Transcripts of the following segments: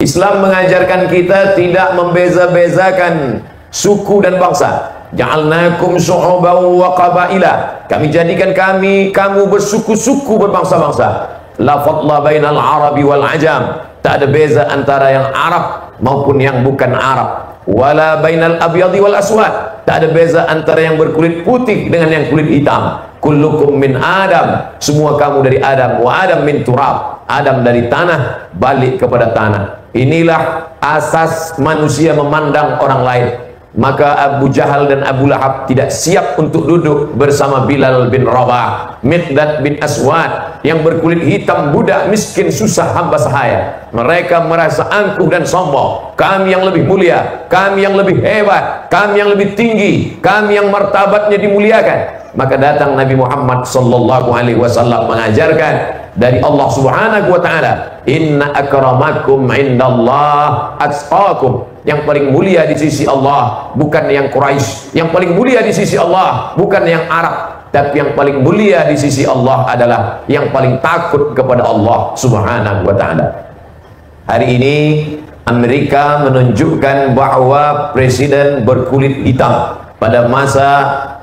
Islam mengajarkan kita tidak membeza-bezakan suku dan bangsa. Ja'alnakum syu'uban wa qabaila. Kami jadikan kamu bersuku-suku, berbangsa-bangsa. La fadla bainal arabi wal ajam. Tak ada beza antara yang Arab maupun yang bukan Arab. Wala bainal abyadi wal aswad. Tak ada beza antara yang berkulit putih dengan yang kulit hitam. Kullukum min Adam. Semua kamu dari Adam. Wa Adam min turab. Adam dari tanah, balik kepada tanah. Inilah asas manusia memandang orang lain. Maka Abu Jahal dan Abu Lahab tidak siap untuk duduk bersama Bilal bin Rabah, Miqdad bin Aswad yang berkulit hitam, budak miskin, susah, hamba sahaya. Mereka merasa angkuh dan sombong. Kami yang lebih mulia, kami yang lebih hebat, kami yang lebih tinggi, kami yang martabatnya dimuliakan. Maka datang Nabi Muhammad sallallahu alaihi wasallam mengajarkan dari Allah Subhanahu wa taala, inna akramakum indallah atqakum. Yang paling mulia di sisi Allah bukan yang Quraisy, yang paling mulia di sisi Allah bukan yang Arab, tapi yang paling mulia di sisi Allah adalah yang paling takut kepada Allah Subhanahu wa taala. Hari ini Amerika menunjukkan bahwa presiden berkulit hitam. Pada masa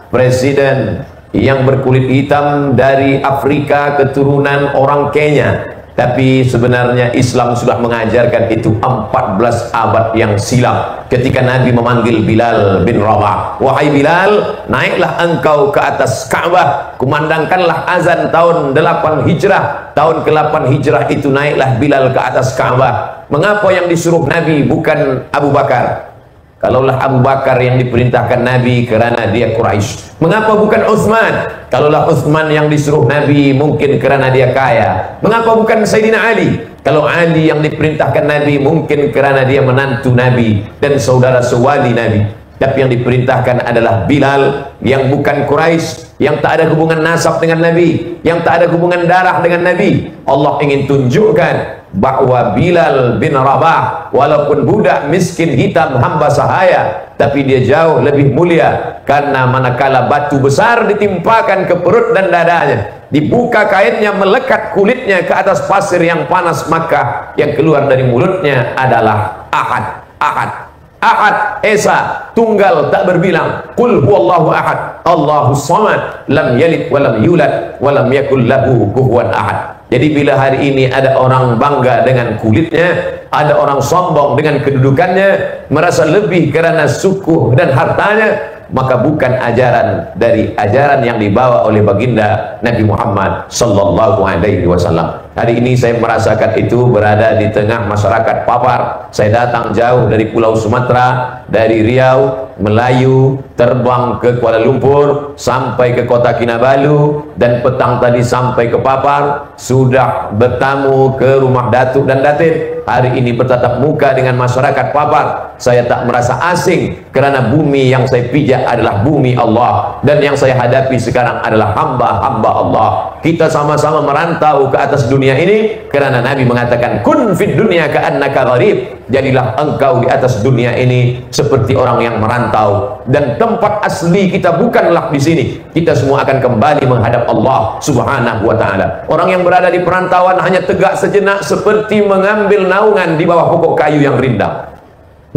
presiden yang berkulit hitam dari Afrika keturunan orang Kenya, tapi sebenarnya Islam sudah mengajarkan itu 14 abad yang silam. Ketika Nabi memanggil Bilal bin Rabah, wahai Bilal, naiklah engkau ke atas Ka'bah, kumandangkanlah azan tahun 8 Hijrah. Tahun ke-8 Hijrah itu naiklah Bilal ke atas Ka'bah. Mengapa yang disuruh Nabi bukan Abu Bakar? Kalaulah Abu Bakar yang diperintahkan Nabi karena dia Quraisy, mengapa bukan Utsman? Kalaulah Utsman yang disuruh Nabi mungkin karena dia kaya, mengapa bukan Sayyidina Ali? Kalau Ali yang diperintahkan Nabi mungkin karena dia menantu Nabi dan saudara sewali Nabi. Tapi yang diperintahkan adalah Bilal yang bukan Quraisy, yang tak ada hubungan nasab dengan Nabi, yang tak ada hubungan darah dengan Nabi. Allah ingin tunjukkan bahwa Bilal bin Rabah walaupun budak miskin hitam hamba sahaya, tapi dia jauh lebih mulia, karena manakala batu besar ditimpakan ke perut dan dadanya, dibuka kainnya, melekat kulitnya ke atas pasir yang panas, maka yang keluar dari mulutnya adalah Ahad. Ahad, Ahad, Esa, tunggal tak berbilang. Qul huwallahu ahad, Allahus samad, lam yalid walam yulad walam yakul lahu kufuwan ahad. Jadi bila hari ini ada orang bangga dengan kulitnya, ada orang sombong dengan kedudukannya, merasa lebih karena suku dan hartanya, maka bukan ajaran dari ajaran yang dibawa oleh baginda Nabi Muhammad sallallahu alaihi wasallam. Hari ini saya merasakan itu berada di tengah masyarakat Papar. Saya datang jauh dari Pulau Sumatera, dari Riau, Melayu, terbang ke Kuala Lumpur, sampai ke kota Kinabalu, dan petang tadi sampai ke Papar. Sudah bertamu ke rumah datuk dan datin. Hari ini bertatap muka dengan masyarakat Papar. Saya tak merasa asing, karena bumi yang saya pijak adalah bumi Allah, dan yang saya hadapi sekarang adalah hamba-hamba Allah. Kita sama-sama merantau ke atas dunia ini, karena Nabi mengatakan kun fid dunya ka'annaka gharib. Jadilah engkau di atas dunia ini seperti orang yang merantau, dan tempat asli kita bukanlah di sini. Kita semua akan kembali menghadap Allah Subhanahu wa taala. Orang yang berada di perantauan hanya tegak sejenak seperti mengambil naungan di bawah pokok kayu yang rindang.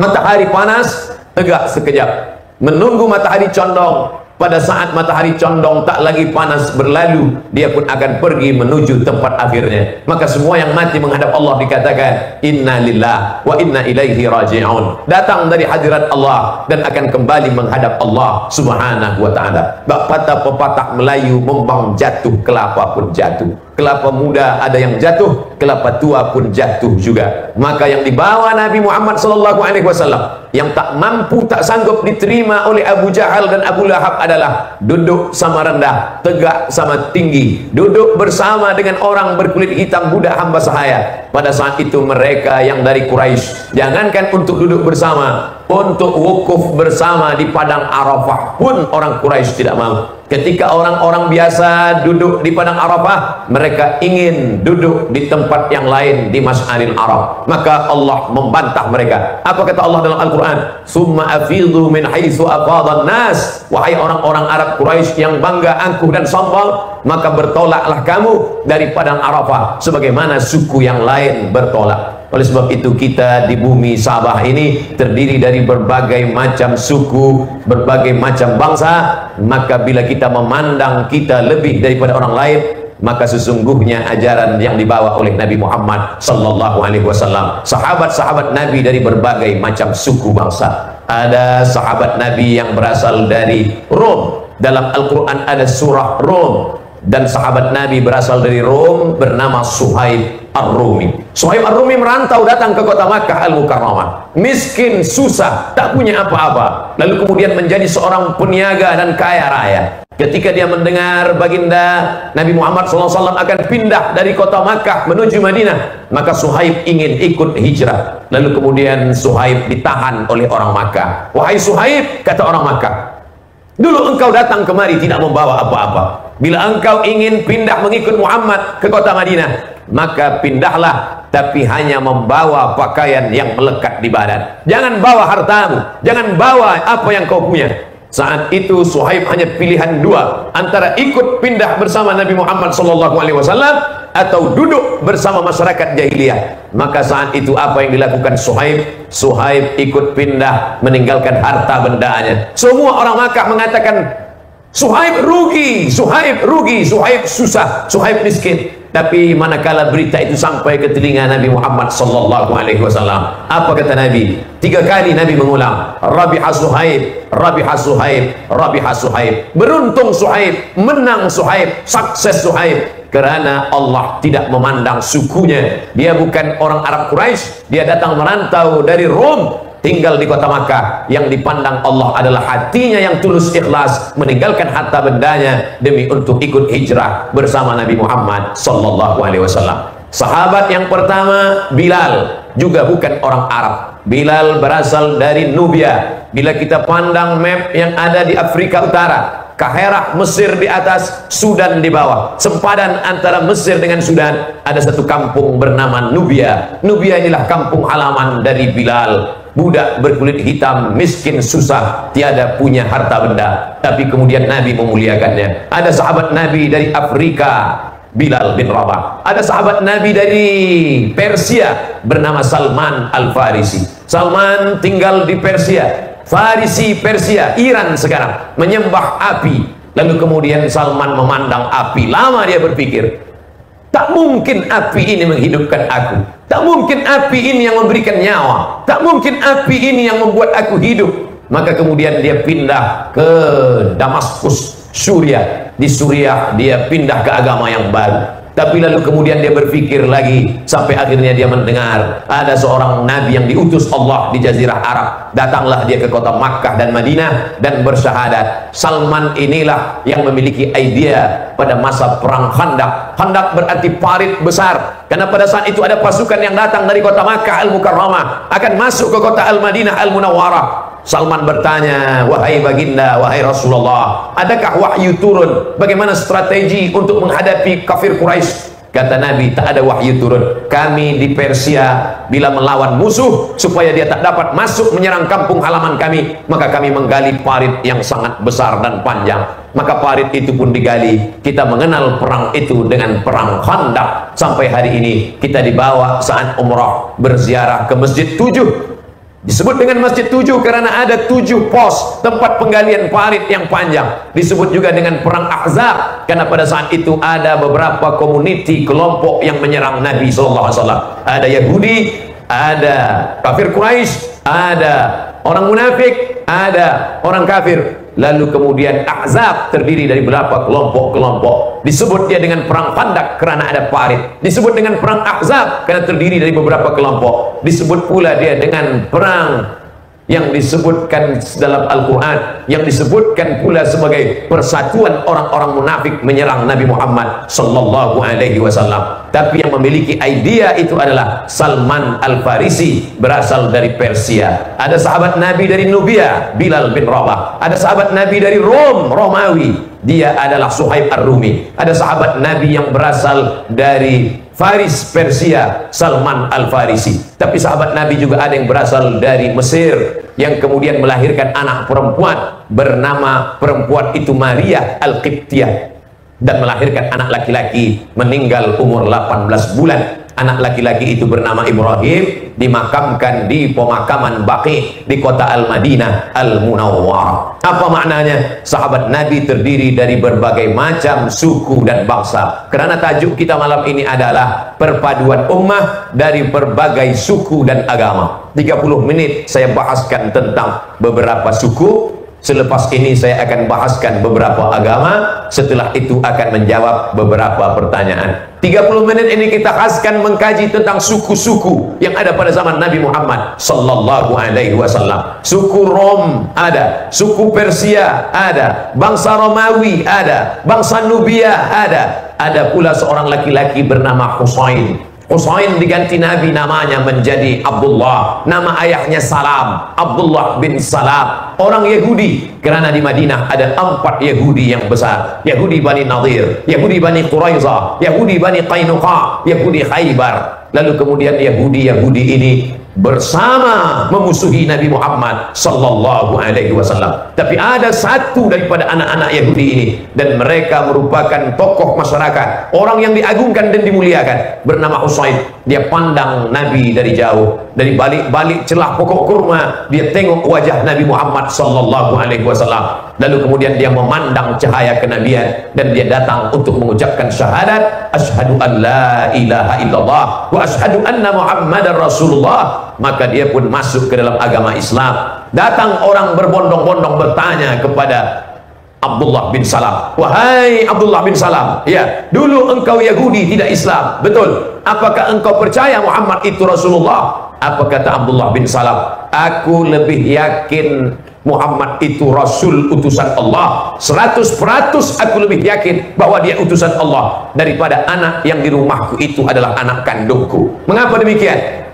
Matahari panas, tegak sekejap, menunggu matahari condong. Pada saat matahari condong tak lagi panas berlalu, dia pun akan pergi menuju tempat akhirnya. Maka semua yang mati menghadap Allah dikatakan inna lillah wa inna ilaihi raji'un, datang dari hadirat Allah dan akan kembali menghadap Allah Subhanahu wa ta'ala. Bapatah pepatah Melayu, membang jatuh kelapa pun jatuh. Kelapa muda ada yang jatuh, kelapa tua pun jatuh juga. Maka yang dibawa Nabi Muhammad sallallahu alaihi wasallam, yang tak mampu, tak sanggup diterima oleh Abu Jahal dan Abu Lahab adalah duduk sama rendah, tegak sama tinggi, duduk bersama dengan orang berkulit hitam, budak hamba sahaya. Pada saat itu mereka yang dari Quraisy, jangankan untuk duduk bersama, untuk wukuf bersama di padang Arafah pun orang Quraisy tidak mau. Ketika orang-orang biasa duduk di padang Arafah, mereka ingin duduk di tempat yang lain di Masy'aril Arab. Maka Allah membantah mereka. Apa kata Allah dalam Al-Quran? Summa afidhu min haitsu afadhan nas. Wahai orang-orang Arab Quraisy yang bangga, angkuh dan sombong, maka bertolaklah kamu dari padang Arafah sebagaimana suku yang lain bertolak. Oleh sebab itu kita di bumi Sabah ini terdiri dari berbagai macam suku, berbagai macam bangsa. Maka bila kita memandang kita lebih daripada orang lain, maka sesungguhnya ajaran yang dibawa oleh Nabi Muhammad sallallahu alaihi wasallam, sahabat-sahabat Nabi dari berbagai macam suku bangsa. Ada sahabat Nabi yang berasal dari Rom. Dalam Al-Quran ada surah Rom, dan sahabat Nabi berasal dari Rom bernama Suhaib Ar-Rumi. Suhaib Ar-Rumi merantau datang ke kota Makkah Al-Mukarramah, miskin, susah, tak punya apa-apa, lalu kemudian menjadi seorang peniaga dan kaya raya. Ketika dia mendengar baginda Nabi Muhammad SAW akan pindah dari kota Makkah menuju Madinah, maka Suhaib ingin ikut hijrah. Lalu kemudian Suhaib ditahan oleh orang Makkah. Wahai Suhaib, kata orang Makkah, dulu engkau datang kemari tidak membawa apa-apa. Bila engkau ingin pindah mengikut Muhammad ke kota Madinah, maka pindahlah, tapi hanya membawa pakaian yang melekat di badan. Jangan bawa hartamu, jangan bawa apa yang kau punya. Saat itu Suhaib hanya pilihan dua, antara ikut pindah bersama Nabi Muhammad SAW atau duduk bersama masyarakat jahiliyah. Maka saat itu apa yang dilakukan Suhaib? Suhaib ikut pindah, meninggalkan harta bendanya. Semua orang Makkah mengatakan Suhaib rugi, Suhaib rugi, Suhaib susah, Suhaib miskin. Tapi manakala berita itu sampai ke telinga Nabi Muhammad sallallahu alaihi wasallam, apa kata Nabi? 3 kali Nabi mengulang, Rabiha Suhaib, Rabiha Suhaib, Rabiha Suhaib. Beruntung Suhaib, menang Suhaib, sukses Suhaib. Kerana Allah tidak memandang sukunya. Dia bukan orang Arab Quraisy, dia datang merantau dari Rom, tinggal di kota Makkah. Yang dipandang Allah adalah hatinya yang tulus ikhlas, meninggalkan harta bendanya demi untuk ikut hijrah bersama Nabi Muhammad sallallahu alaihi wasallam. Sahabat yang pertama Bilal, juga bukan orang Arab. Bilal berasal dari Nubia. Bila kita pandang map yang ada di Afrika Utara, Kaherah Mesir di atas, Sudan di bawah, sempadan antara Mesir dengan Sudan, ada satu kampung bernama Nubia. Nubia inilah kampung halaman dari Bilal, budak berkulit hitam, miskin, susah, tiada punya harta benda, tapi kemudian Nabi memuliakannya. Ada sahabat Nabi dari Afrika, Bilal bin Rabah. Ada sahabat Nabi dari Persia bernama Salman Al-Farisi. Salman tinggal di Persia, Farisi, Persia, Iran sekarang, menyembah api. Lalu kemudian Salman memandang api. Lama dia berpikir, tak mungkin api ini menghidupkan aku, tak mungkin api ini yang memberikan nyawa, tak mungkin api ini yang membuat aku hidup. Maka kemudian dia pindah ke Damaskus, Suriah. Di Suriah dia pindah ke agama yang baru. Tapi lalu kemudian dia berpikir lagi, sampai akhirnya dia mendengar ada seorang nabi yang diutus Allah di Jazirah Arab. Datanglah dia ke kota Makkah dan Madinah dan bersyahadat. Salman inilah yang memiliki idea pada masa perang Khandaq. Khandaq berarti parit besar, karena pada saat itu ada pasukan yang datang dari kota Makkah Al-Mukarramah akan masuk ke kota Al-Madinah Al-Munawwarah. Salman bertanya, wahai baginda, wahai Rasulullah, adakah wahyu turun? Bagaimana strategi untuk menghadapi kafir Quraisy? Kata Nabi, tak ada wahyu turun. Kami di Persia bila melawan musuh supaya dia tak dapat masuk menyerang kampung halaman kami, maka kami menggali parit yang sangat besar dan panjang. Maka parit itu pun digali. Kita mengenal perang itu dengan perang Khandaq. Sampai hari ini kita dibawa saat umrah berziarah ke Masjid 7. Disebut dengan Masjid 7 karena ada 7 pos tempat penggalian parit yang panjang. Disebut juga dengan perang Ahzab karena pada saat itu ada beberapa komuniti, kelompok yang menyerang Nabi SAW. Ada Yahudi, ada kafir Quraisy, ada orang munafik, ada orang kafir. Lalu kemudian Ahzab terdiri dari beberapa kelompok-kelompok. Disebut dia dengan perang Khandaq karena ada parit. Disebut dengan perang Ahzab karena terdiri dari beberapa kelompok. Disebut pula dia dengan perang yang disebutkan dalam Al-Quran, yang disebutkan pula sebagai persatuan orang-orang munafik menyerang Nabi Muhammad sallallahu alaihi wasallam. Tapi yang memiliki idea itu adalah Salman Al-Farisi, berasal dari Persia. Ada sahabat Nabi dari Nubia, Bilal bin Rabah. Ada sahabat Nabi dari Rom, Romawi, dia adalah Suhaib Ar-Rumi. Ada sahabat Nabi yang berasal dari Faris, Persia, Salman Al-Farisi. Tapi sahabat Nabi juga ada yang berasal dari Mesir, yang kemudian melahirkan anak perempuan, bernama perempuan itu Maria Al-Qibtiyah, dan melahirkan anak laki-laki, meninggal umur 18 bulan. Anak laki-laki itu bernama Ibrahim, dimakamkan di pemakaman Baqi di kota Al-Madinah Al-Munawwarah. Apa maknanya? Sahabat Nabi terdiri dari berbagai macam suku dan bangsa. Kerana tajuk kita malam ini adalah perpaduan ummah dari berbagai suku dan agama. 30 menit saya bahaskan tentang beberapa suku. Selepas ini saya akan bahaskan beberapa agama. Setelah itu akan menjawab beberapa pertanyaan. 30 menit ini kita khaskan mengkaji tentang suku-suku yang ada pada zaman Nabi Muhammad sallallahu alaihi wasallam. Suku Rom ada, suku Persia ada, bangsa Romawi ada, bangsa Nubia ada pula seorang laki-laki bernama Husain. Husain diganti Nabi namanya menjadi Abdullah. Nama ayahnya Salam, Abdullah bin Salam. Orang Yahudi, kerana di Madinah ada 4 Yahudi yang besar. Yahudi Bani Nadir, Yahudi Bani Quraizah, Yahudi Bani Qainuqa, Yahudi Khaybar. Lalu kemudian Yahudi ini bersama memusuhi Nabi Muhammad sallallahu alaihi wasallam. Tapi ada satu daripada anak-anak Yahudi ini, dan mereka merupakan tokoh masyarakat, orang yang diagungkan dan dimuliakan, bernama Husain. Dia pandang Nabi dari jauh, dari balik-balik celah pokok kurma, dia tengok wajah Nabi Muhammad sallallahu alaihi wasallam. Lalu kemudian dia memandang cahaya kenabian, dan dia datang untuk mengucapkan syahadat, asyhadu an la ilaha illallah wa asyhadu anna Muhammadar Rasulullah. Maka dia pun masuk ke dalam agama Islam. Datang orang berbondong-bondong bertanya kepada Abdullah bin Salam, wahai Abdullah bin Salam, ya, dulu engkau Yahudi tidak Islam, betul? Apakah engkau percaya Muhammad itu Rasulullah? Apa kata Abdullah bin Salam? Aku lebih yakin Muhammad itu Rasul utusan Allah, 100% aku lebih yakin bahwa dia utusan Allah daripada anak yang di rumahku itu adalah anak kandungku. Mengapa demikian?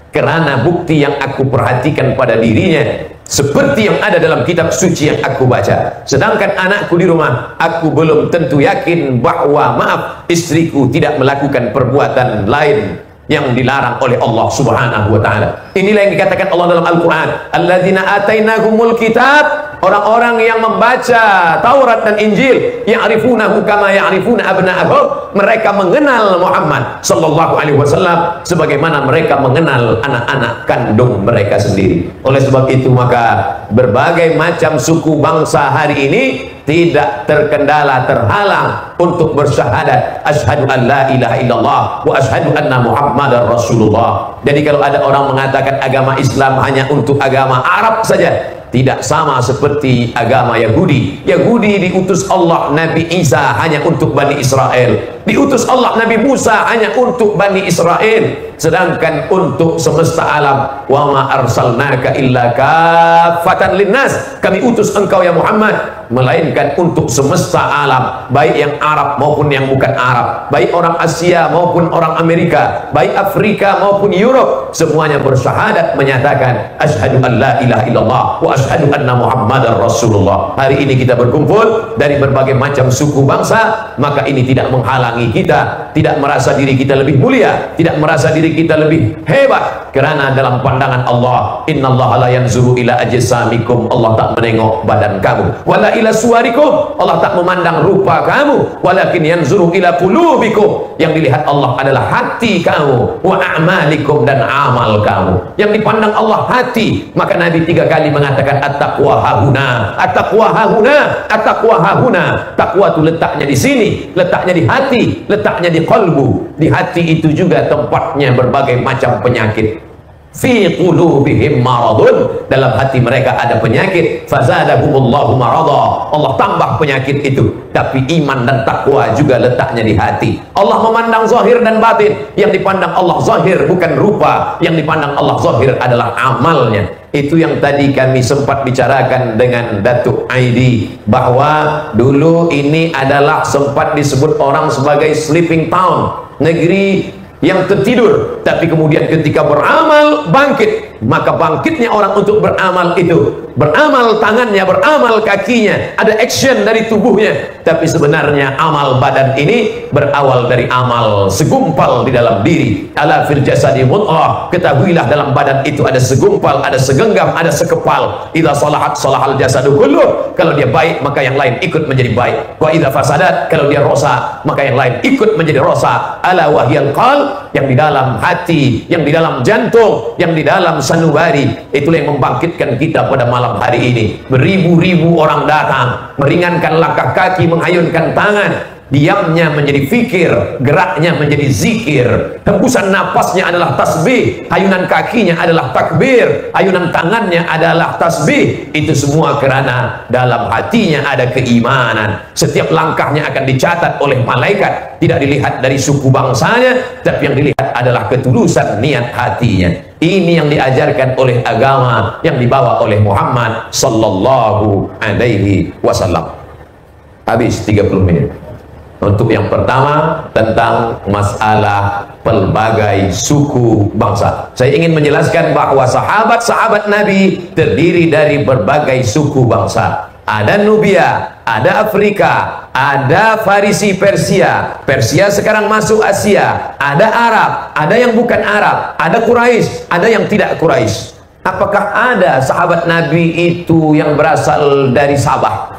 Kerana bukti yang aku perhatikan pada dirinya seperti yang ada dalam kitab suci yang aku baca. Sedangkan anakku di rumah, aku belum tentu yakin bahwa, maaf, istriku tidak melakukan perbuatan lain yang dilarang oleh Allah subhanahu wa ta'ala. Inilah yang dikatakan Allah dalam Al-Quran, alladzina atainahumul kitab, orang-orang yang membaca Taurat dan Injil, ya'rifunahu kama ya'rifuna abna'ahum, mereka mengenal Muhammad sallallahu alaihi wasallam sebagaimana mereka mengenal anak-anak kandung mereka sendiri. Oleh sebab itu maka berbagai macam suku bangsa hari ini tidak terkendala, terhalang untuk bersyahadat asyhadu an la ilaha illallah wa asyhadu anna Muhammadar Rasulullah. Jadi kalau ada orang mengatakan agama Islam hanya untuk agama Arab saja, tidak sama seperti agama Yahudi. Yahudi diutus Allah Nabi Isa hanya untuk Bani Israel, diutus Allah Nabi Musa hanya untuk Bani Israel. Sedangkan untuk semesta alam, wa ma arsalnaka illa kaffatan linnas, kami utus engkau ya Muhammad melainkan untuk semesta alam, baik yang Arab maupun yang bukan Arab, baik orang Asia maupun orang Amerika, baik Afrika maupun Europe, semuanya bersyahadat menyatakan asyhadu an la ilaha illallah wa asyhadu anna Muhammadar Rasulullah. Hari ini kita berkumpul dari berbagai macam suku bangsa, maka ini tidak menghalangi kita tidak merasa diri kita lebih mulia, tidak merasa diri kita lebih hebat, kerana dalam pandangan Allah, innallaha la yanzuru ila ajsamikum, Allah tak menengok badan kamu, wala ila suwarikum, Allah tak memandang rupa kamu, walakin yanzuru ila qulubikum, yang dilihat Allah adalah hati kamu, wa a'malikum, dan amal kamu. Yang dipandang Allah hati. Maka Nabi 3 kali mengatakan at-taqwa hahuna, at-taqwa hahuna, at-taqwa hahuna. Takwa itu letaknya di sini, letaknya di hati, letaknya di qalbu. Di hati itu juga tempatnya berbagai macam penyakit. Fi qulubihim maradun, dalam hati mereka ada penyakit, fazadahumullahu marada, Allah tambah penyakit itu. Tapi iman dan takwa juga letaknya di hati. Allah memandang zahir dan batin. Yang dipandang Allah zahir bukan rupa, yang dipandang Allah zahir adalah amalnya. Itu yang tadi kami sempat bicarakan dengan Datuk Aidi, bahwa dulu ini adalah sempat disebut orang sebagai sleeping town, negeri yang tertidur, tapi kemudian ketika beramal bangkit. maka bangkitnya orang untuk beramal itu, beramal tangannya, beramal kakinya, ada action dari tubuhnya. Tapi sebenarnya amal badan ini berawal dari amal segumpal di dalam diri. Ala fil jasadi mudghah, ketahuilah dalam badan itu ada segumpal, ada segenggam, ada sekepal. Idza salahat salahal jasadu kulluh, kalau dia baik maka yang lain ikut menjadi baik. Wa idza fasadat, kalau dia rosak maka yang lain ikut menjadi rosak. Ala wahyal qalb, yang di dalam hati, yang di dalam jantung, yang di dalam sanubari, itulah yang membangkitkan kita pada malam hari ini. Beribu-ribu orang datang, meringankan langkah kaki, menghayunkan tangan, diamnya menjadi fikir, geraknya menjadi zikir, hembusan napasnya adalah tasbih, ayunan kakinya adalah takbir, ayunan tangannya adalah tasbih. Itu semua karena dalam hatinya ada keimanan. Setiap langkahnya akan dicatat oleh malaikat, tidak dilihat dari suku bangsanya, tapi yang dilihat adalah ketulusan niat hatinya. Ini yang diajarkan oleh agama yang dibawa oleh Muhammad sallallahu alaihi wasallam. Habis 30 menit. Untuk yang pertama, tentang masalah pelbagai suku bangsa. Saya ingin menjelaskan bahwa sahabat-sahabat Nabi terdiri dari berbagai suku bangsa. Ada Nubia, ada Afrika, ada Farisi, Persia. Persia sekarang masuk Asia. Ada Arab, ada yang bukan Arab, ada Quraisy, ada yang tidak Quraisy. Apakah ada sahabat Nabi itu yang berasal dari Sabah?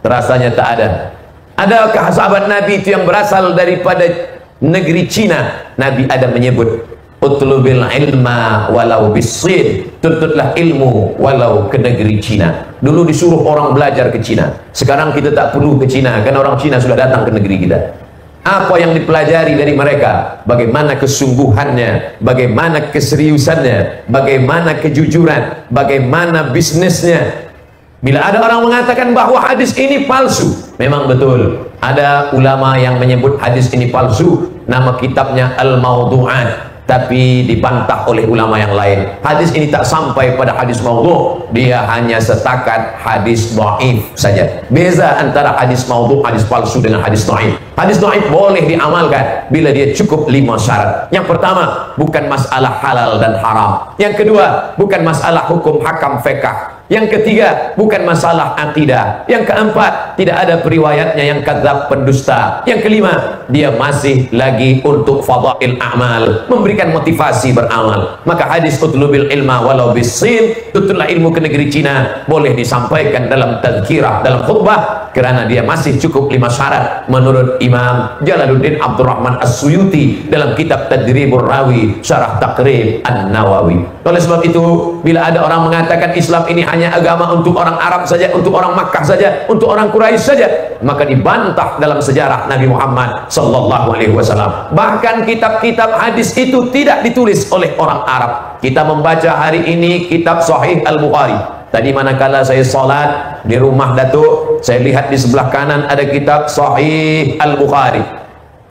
Rasanya tak ada. Adakah sahabat Nabi itu yang berasal daripada negeri Cina? Nabi ada menyebut, utlubil ilma walau bisin, tuntutlah ilmu walau ke negeri Cina. Dulu disuruh orang belajar ke Cina, sekarang kita tak perlu ke Cina karena orang Cina sudah datang ke negeri kita. Apa yang dipelajari dari mereka? Bagaimana kesungguhannya, bagaimana keseriusannya, bagaimana kejujuran, bagaimana bisnisnya. Bila ada orang mengatakan bahwa hadis ini palsu, memang betul. Ada ulama yang menyebut hadis ini palsu, nama kitabnya Al-Mawdu'at, tapi dibantah oleh ulama yang lain. Hadis ini tak sampai pada hadis maudhu', dia hanya setakat hadis dhaif saja. Beza antara hadis maudhu', hadis palsu dengan hadis dhaif. Hadis dhaif boleh diamalkan bila dia cukup 5 syarat. Yang pertama, bukan masalah halal dan haram. Yang kedua, bukan masalah hukum hakam fiqh. Yang ketiga, bukan masalah akidah. Yang keempat, tidak ada periwayatnya yang kadzab, pendusta. Yang kelima, dia masih lagi untuk fadail a'mal, memberikan motivasi beramal. Maka hadis utlubil ilma walau bisin, tutuplah ilmu ke negeri Cina, boleh disampaikan dalam tazkirah, dalam khutbah, kerana dia masih cukup 5 syarat menurut Imam Jalaluddin Abdurrahman As-Suyuti dalam kitab Tadribur Rawi Syarah Taqrib An-Nawawi. Oleh sebab itu, bila ada orang mengatakan Islam ini hanya agama untuk orang Arab saja, untuk orang Makkah saja, untuk orang Quraisy saja, maka dibantah dalam sejarah Nabi Muhammad sallallahu alaihi wasallam. Bahkan kitab-kitab hadis itu tidak ditulis oleh orang Arab. Kita membaca hari ini kitab Sahih Al-Bukhari. Tadi manakala saya salat di rumah Datuk, saya lihat di sebelah kanan ada kitab Sahih Al-Bukhari.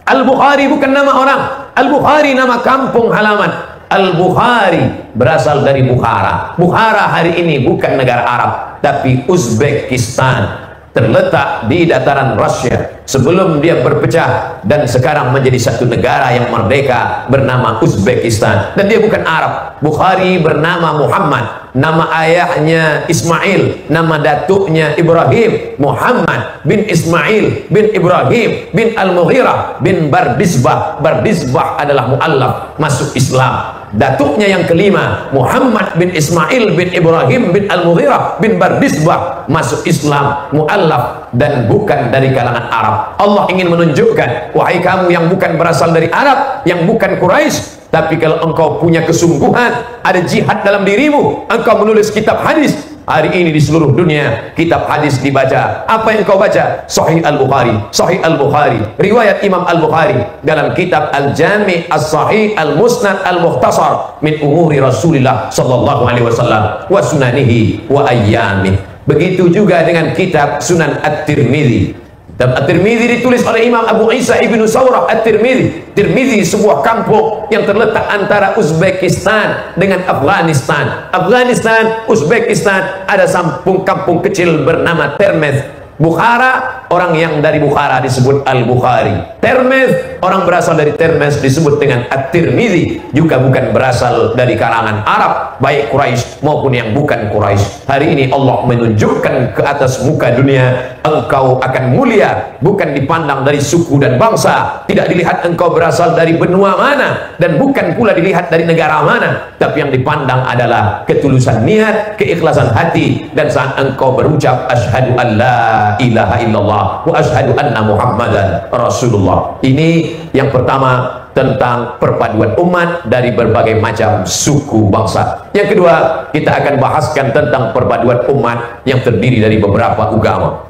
Al-Bukhari bukan nama orang, Al-Bukhari nama kampung halaman. Al-Bukhari berasal dari Bukhara. Bukhara hari ini bukan negara Arab, tapi Uzbekistan, terletak di dataran Rusia sebelum dia berpecah dan sekarang menjadi satu negara yang merdeka bernama Uzbekistan. Dan dia bukan Arab. Bukhari bernama Muhammad, nama ayahnya Ismail, nama datuknya Ibrahim. Muhammad bin Ismail bin Ibrahim bin Al-Mughirah bin Bardizbah. Bardizbah adalah mu'allaf, masuk Islam. Datuknya yang kelima, Muhammad bin Ismail bin Ibrahim bin Al-Mughirah bin Bardizbah, masuk Islam, mu'allaf, dan bukan dari kalangan Arab. Allah ingin menunjukkan, wahai kamu yang bukan berasal dari Arab, yang bukan Quraisy, tapi kalau engkau punya kesungguhan, ada jihad dalam dirimu, engkau menulis kitab hadis. Hari ini di seluruh dunia kitab hadis dibaca. Apa yang kau baca? Sahih Al-Bukhari, Sahih Al-Bukhari, riwayat Imam Al-Bukhari dalam kitab Al-Jami' As-Sahih Al-Musnad Al-Mukhtasar min umuri Rasulillah sallallahu alaihi wasallam wa sunanihi wa ayyamih. Begitu juga dengan kitab Sunan At-Tirmidzi. Dan At-Tirmidzi ditulis oleh Imam Abu Isa Ibnu Saurah At-Tirmidzi. Tirmidzi sebuah kampung yang terletak antara Uzbekistan dengan Afghanistan. Afghanistan, Uzbekistan, ada kampung kecil bernama Termez. Bukhara, orang yang dari Bukhara disebut Al-Bukhari. Termez, orang berasal dari Termez disebut dengan At-Tirmidzi, juga bukan berasal dari kalangan Arab, baik Quraisy maupun yang bukan Quraisy. Hari ini Allah menunjukkan ke atas muka dunia, engkau akan mulia bukan dipandang dari suku dan bangsa, tidak dilihat engkau berasal dari benua mana, dan bukan pula dilihat dari negara mana, tapi yang dipandang adalah ketulusan niat, keikhlasan hati, dan saat engkau berucap asyhadu an la ilaha illallah wa asyhadu anna muhammadan rasulullah. Ini yang pertama, tentang perpaduan umat dari berbagai macam suku bangsa. Yang kedua, kita akan bahaskan tentang perpaduan umat yang terdiri dari beberapa agama.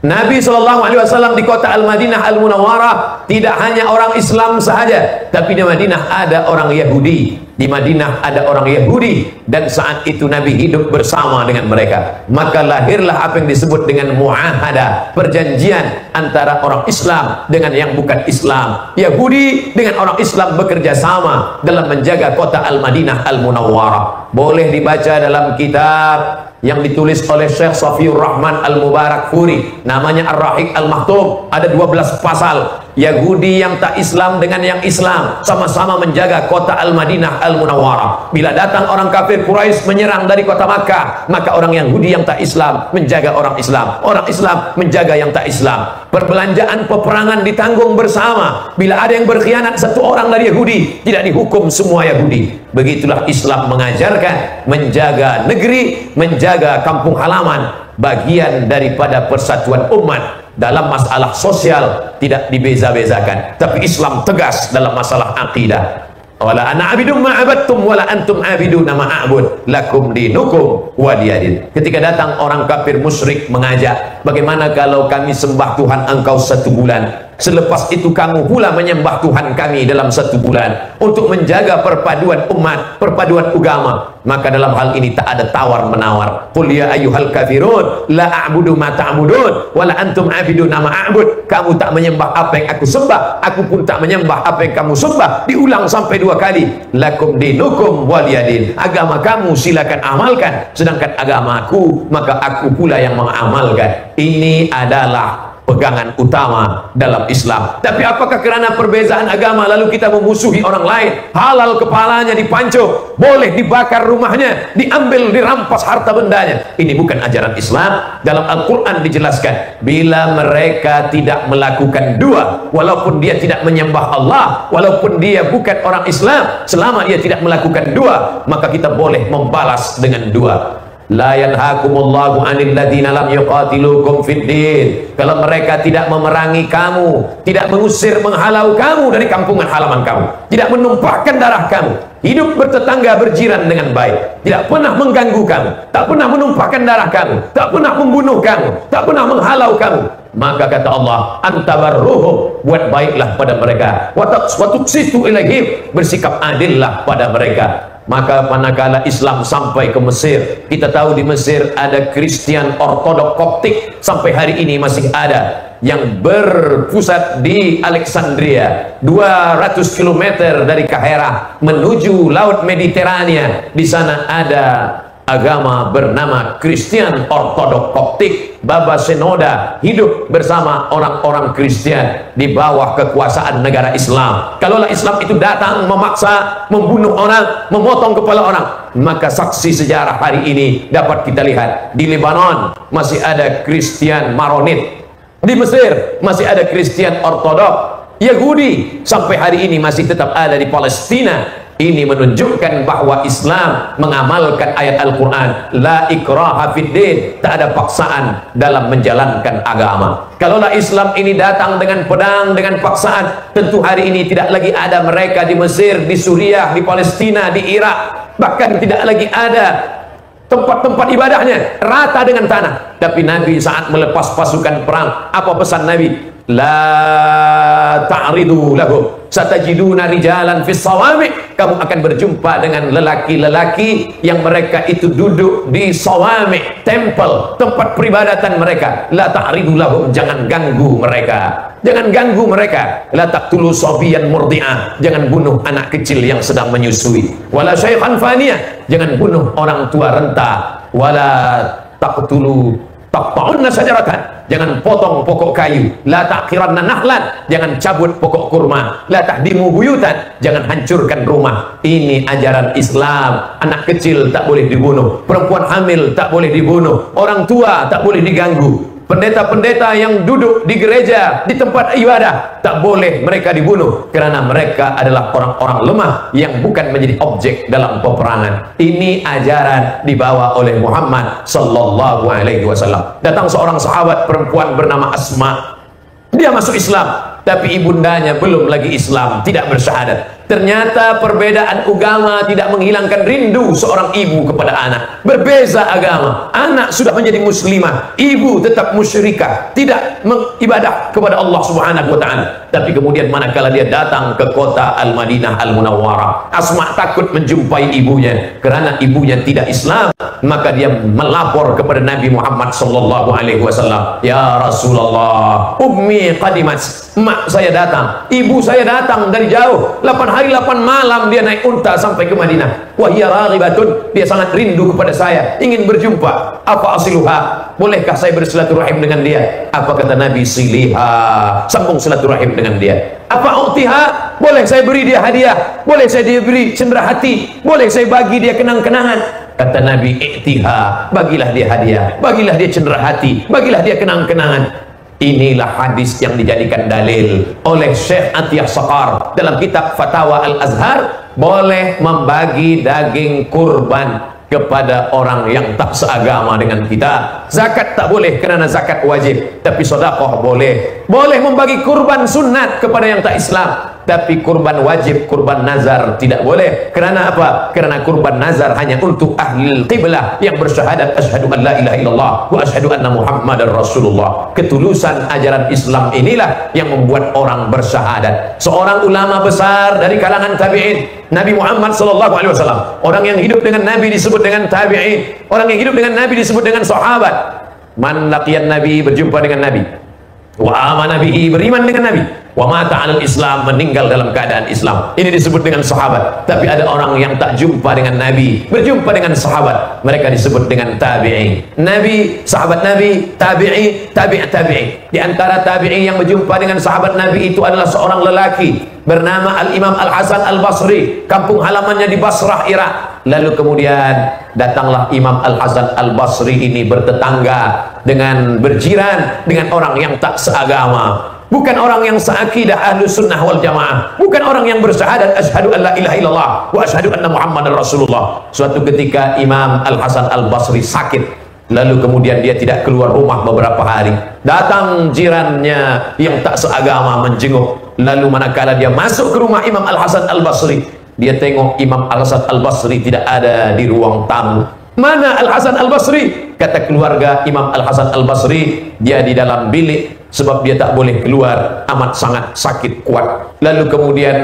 Nabi SAW di kota Al-Madinah Al-Munawwarah tidak hanya orang Islam sahaja, tapi di Madinah ada orang Yahudi. Di Madinah ada orang Yahudi, dan saat itu Nabi hidup bersama dengan mereka. Maka lahirlah apa yang disebut dengan muahadah, perjanjian antara orang Islam dengan yang bukan Islam. Yahudi dengan orang Islam bekerja sama dalam menjaga kota Al-Madinah Al-Munawwarah. Boleh dibaca dalam kitab yang ditulis oleh Syekh Safiur Rahman Al-Mubarakfuri, namanya Ar-Rahiq Al-Maktum. Ada 12 pasal. Yahudi yang tak Islam dengan yang Islam sama-sama menjaga kota Al-Madinah Al-Munawwarah. Bila datang orang kafir Quraisy menyerang dari kota Makkah, maka orang Yahudi yang tak Islam menjaga orang Islam, orang Islam menjaga yang tak Islam. Perbelanjaan peperangan ditanggung bersama. Bila ada yang berkhianat satu orang dari Yahudi, tidak dihukum semua Yahudi. Begitulah Islam mengajarkan menjaga negeri, menjaga kampung halaman, bagian daripada persatuan umat. Dalam masalah sosial tidak dibeza-bezakan, tapi Islam tegas dalam masalah akidah. Wala ana abidum ma abadtum wala antum abiduna ma a'bud lakum dinukum waliyadin. Ketika datang orang kafir musyrik mengajak, bagaimana kalau kami sembah Tuhan engkau 1 bulan, selepas itu kamu pula menyembah Tuhan kami dalam 1 bulan, untuk menjaga perpaduan umat, perpaduan agama. Maka dalam hal ini tak ada tawar menawar. Qul ya ayyuhal kafirun la a'budu ma ta'budun wala antum abiduna ma a'bud. Kamu tak menyembah apa yang aku sembah, aku pun tak menyembah apa yang kamu sembah. Diulang sampai 2 kali. Lakum dinukum waliyadin. Agama kamu silakan amalkan, sedangkan agamaku maka aku pula yang mengamalkan. Ini adalah pegangan utama dalam Islam. Tapi apakah kerana perbezaan agama lalu kita memusuhi orang lain? Halal kepalanya dipancung, boleh dibakar rumahnya, diambil, dirampas harta bendanya. Ini bukan ajaran Islam. Dalam Al-Quran dijelaskan, bila mereka tidak melakukan dua, walaupun dia tidak menyembah Allah, walaupun dia bukan orang Islam, selama dia tidak melakukan dua, maka kita boleh membalas dengan dua. La yanhakumullahu 'anil ladzina lam yuqatilukum fid din. Kalau mereka tidak memerangi kamu, tidak mengusir, menghalau kamu dari kampungan halaman kamu, tidak menumpahkan darah kamu, hidup bertetangga berjiran dengan baik, tidak pernah mengganggu kamu, tak pernah menumpahkan darah kamu, tak pernah membunuh kamu, tak pernah menghalau kamu, maka kata Allah, antabarruhum, buat baiklah pada mereka, wa tuqsitu ilaihim, bersikap adillah pada mereka. Maka manakala Islam sampai ke Mesir, kita tahu di Mesir ada Kristen Ortodok Koptik, sampai hari ini masih ada, yang berpusat di Alexandria, 200 km dari Kahira menuju Laut Mediterania. Di sana ada agama bernama Kristen Ortodok Koptik. Baba Senoda hidup bersama orang-orang Kristen di bawah kekuasaan negara Islam. Kalaulah Islam itu datang memaksa, membunuh orang, memotong kepala orang, maka saksi sejarah hari ini dapat kita lihat. Di Lebanon masih ada Kristen Maronit, di Mesir masih ada Kristen Ortodok, Yahudi sampai hari ini masih tetap ada di Palestina. Ini menunjukkan bahwa Islam mengamalkan ayat Al-Quran, la ikraha fid din, tak ada paksaan dalam menjalankan agama. Kalaulah Islam ini datang dengan pedang, dengan paksaan, tentu hari ini tidak lagi ada mereka di Mesir, di Suriah, di Palestina, di Irak, bahkan tidak lagi ada tempat-tempat ibadahnya rata dengan tanah. Tapi Nabi saat melepas pasukan perang, apa pesan Nabi? La ta'ridu lahum satajiduna rijalan fis sawami. Kamu akan berjumpa dengan lelaki-lelaki yang mereka itu duduk di sawami, tempel, tempat peribadatan mereka. La ta'ridu lahum, jangan ganggu mereka, jangan ganggu mereka. La taqtulu sabiyan murdi'ah, jangan bunuh anak kecil yang sedang menyusui. Wala syaikhan faniyah, jangan bunuh orang tua renta. Wala taqtulu taqta'unna sajaratan, jangan potong pokok kayu, la taqiranna nahlan, jangan cabut pokok kurma, la tahdimu buyutan, jangan hancurkan rumah. Ini ajaran Islam. Anak kecil tak boleh dibunuh, perempuan hamil tak boleh dibunuh, orang tua tak boleh diganggu. Pendeta-pendeta yang duduk di gereja, di tempat ibadah, tak boleh mereka dibunuh, karena mereka adalah orang-orang lemah yang bukan menjadi objek dalam peperangan. Ini ajaran dibawa oleh Muhammad sallallahu alaihi wasallam. Datang seorang sahabat perempuan bernama Asma. Dia masuk Islam, tapi ibundanya belum lagi Islam, tidak bersyahadat. Ternyata perbedaan agama tidak menghilangkan rindu seorang ibu kepada anak. Berbeza agama, anak sudah menjadi muslimah, ibu tetap musyrikah, tidak mengibadah kepada Allah Subhanahu wa taala. Tapi kemudian manakala dia datang ke kota Al-Madinah Al-Munawwarah, Asma takut menjumpai ibunya karena ibunya tidak Islam. Maka dia melapor kepada Nabi Muhammad sallallahu alaihi wasallam, "Ya Rasulullah, ummi qadimat." Mak saya datang, ibu saya datang dari jauh, 8 hari 8 malam dia naik unta sampai ke Madinah. Wahia raghibatun, dia sangat rindu kepada saya, ingin berjumpa. Apa asiluha? Bolehkah saya bersilaturahim dengan dia? Apa kata Nabi? Siliha, sambung silaturahim dengan dia. Apa utiha? Boleh saya beri dia hadiah, boleh saya beri cendera hati, boleh saya bagi dia kenang-kenangan. Kata Nabi, iktiha, bagilah dia hadiah, bagilah dia cendera hati, bagilah dia kenang-kenangan. Inilah hadis yang dijadikan dalil oleh Syekh Atiyah Saqar dalam kitab Fatawa Al-Azhar. Boleh membagi daging kurban kepada orang yang tak seagama dengan kita. Zakat tak boleh kerana zakat wajib, tapi sedekah boleh. Boleh membagi kurban sunat kepada yang tak Islam, tapi kurban wajib, kurban nazar tidak boleh. Kerana apa? Kerana kurban nazar hanya untuk ahli qiblah yang bersyahadat asyhadu an la ilaha illallah wa asyhadu anna muhammadar rasulullah. Ketulusan ajaran Islam inilah yang membuat orang bersyahadat. Seorang ulama besar dari kalangan tabi'in, Nabi Muhammad sallallahu alaihi wasallam. Orang yang hidup dengan Nabi disebut dengan tabi'in. Orang yang hidup dengan Nabi disebut dengan sahabat. Man laqiyan Nabi, berjumpa dengan Nabi, wa amana bihi, beriman dengan Nabi, wa mata 'alal Islam, meninggal dalam keadaan Islam. Ini disebut dengan sahabat. Tapi ada orang yang tak jumpa dengan Nabi, berjumpa dengan sahabat, mereka disebut dengan tabi'in. Nabi, sahabat Nabi, tabi'i, tabi'i. Di antara tabi'in yang berjumpa dengan sahabat Nabi itu adalah seorang lelaki bernama Al-Imam Al-Hasan Al-Basri. Kampung halamannya di Basrah, Irak. Lalu kemudian datanglah Imam Al-Hasan Al-Basri ini bertetangga dengan, berjiran dengan orang yang tak seagama, bukan orang yang seakidah Ahlus Sunnah wal Jamaah, bukan orang yang bersyahadat asyhadu an la ilaha illallah wa asyhadu anna muhammadar rasulullah. Suatu ketika Imam Al-Hasan Al-Basri sakit, lalu kemudian dia tidak keluar rumah beberapa hari. Datang jirannya yang tak seagama menjenguk. Lalu manakala dia masuk ke rumah Imam Al-Hasan Al-Basri, dia tengok Imam Al-Hasan Al-Basri tidak ada di ruang tamu. Mana Al-Hasan Al-Basri? Kata keluarga Imam Al-Hasan Al-Basri, dia di dalam bilik sebab dia tak boleh keluar, amat sangat sakit kuat. Lalu kemudian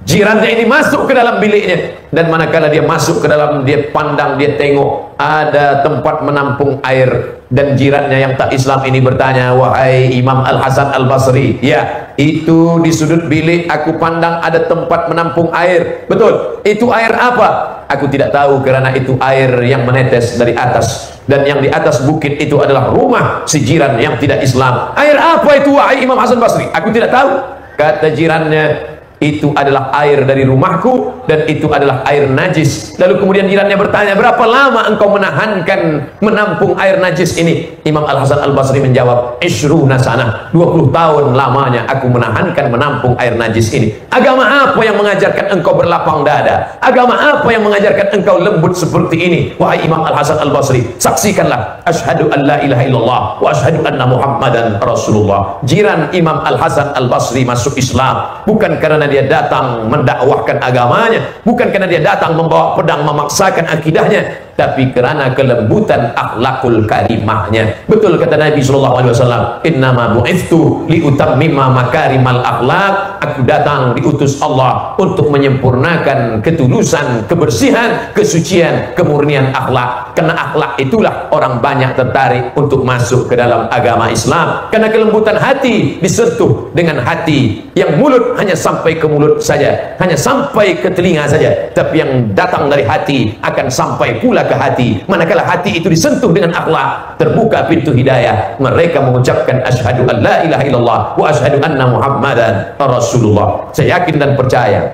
jirannya ini masuk ke dalam biliknya, dan manakala dia masuk ke dalam, dia pandang, dia tengok ada tempat menampung air. Dan jirannya yang tak Islam ini bertanya, "Wahai Imam Al-Hasan Al-Basri, ya, itu di sudut bilik aku pandang ada tempat menampung air. Betul, itu air apa?" "Aku tidak tahu, kerana itu air yang menetes dari atas, dan yang di atas bukit itu adalah rumah si jiran yang tidak Islam." "Air apa itu wahai Imam Hasan Basri?" "Aku tidak tahu." Kata jirannya, "Itu adalah air dari rumahku, dan itu adalah air najis." Lalu kemudian jirannya bertanya, "Berapa lama engkau menahankan menampung air najis ini?" Imam Al-Hasan Al-Basri menjawab, "Ishruna sanah, 20 tahun lamanya aku menahankan menampung air najis ini." Agama apa yang mengajarkan engkau berlapang dada? Agama apa yang mengajarkan engkau lembut seperti ini? Wahai Imam Al-Hasan Al-Basri, saksikanlah, asyhadu an la ilaha illallah wa asyhadu anna muhammadan rasulullah. Jiran Imam Al-Hasan Al-Basri masuk Islam bukan karena dia datang mendakwahkan agamanya, bukan karena dia datang membawa pedang memaksakan akidahnya, tapi kerana kelembutan akhlakul karimahnya. Betul kata Nabi SAW, "Innama bu'ithtu liutammima makarimal akhlak." Aku datang diutus Allah untuk menyempurnakan ketulusan, kebersihan, kesucian, kemurnian akhlak. Karena akhlak itulah orang banyak tertarik untuk masuk ke dalam agama Islam. Karena kelembutan hati disentuh dengan hati, yang mulut hanya sampai ke mulut saja, hanya sampai ke telinga saja, tapi yang datang dari hati akan sampai pula adalah ke hati. Manakala hati itu disentuh dengan akhlak, terbuka pintu hidayah. Mereka mengucapkan asyhadu an la ilaha illallah wa asyhadu anna muhammadan rasulullah. Saya yakin dan percaya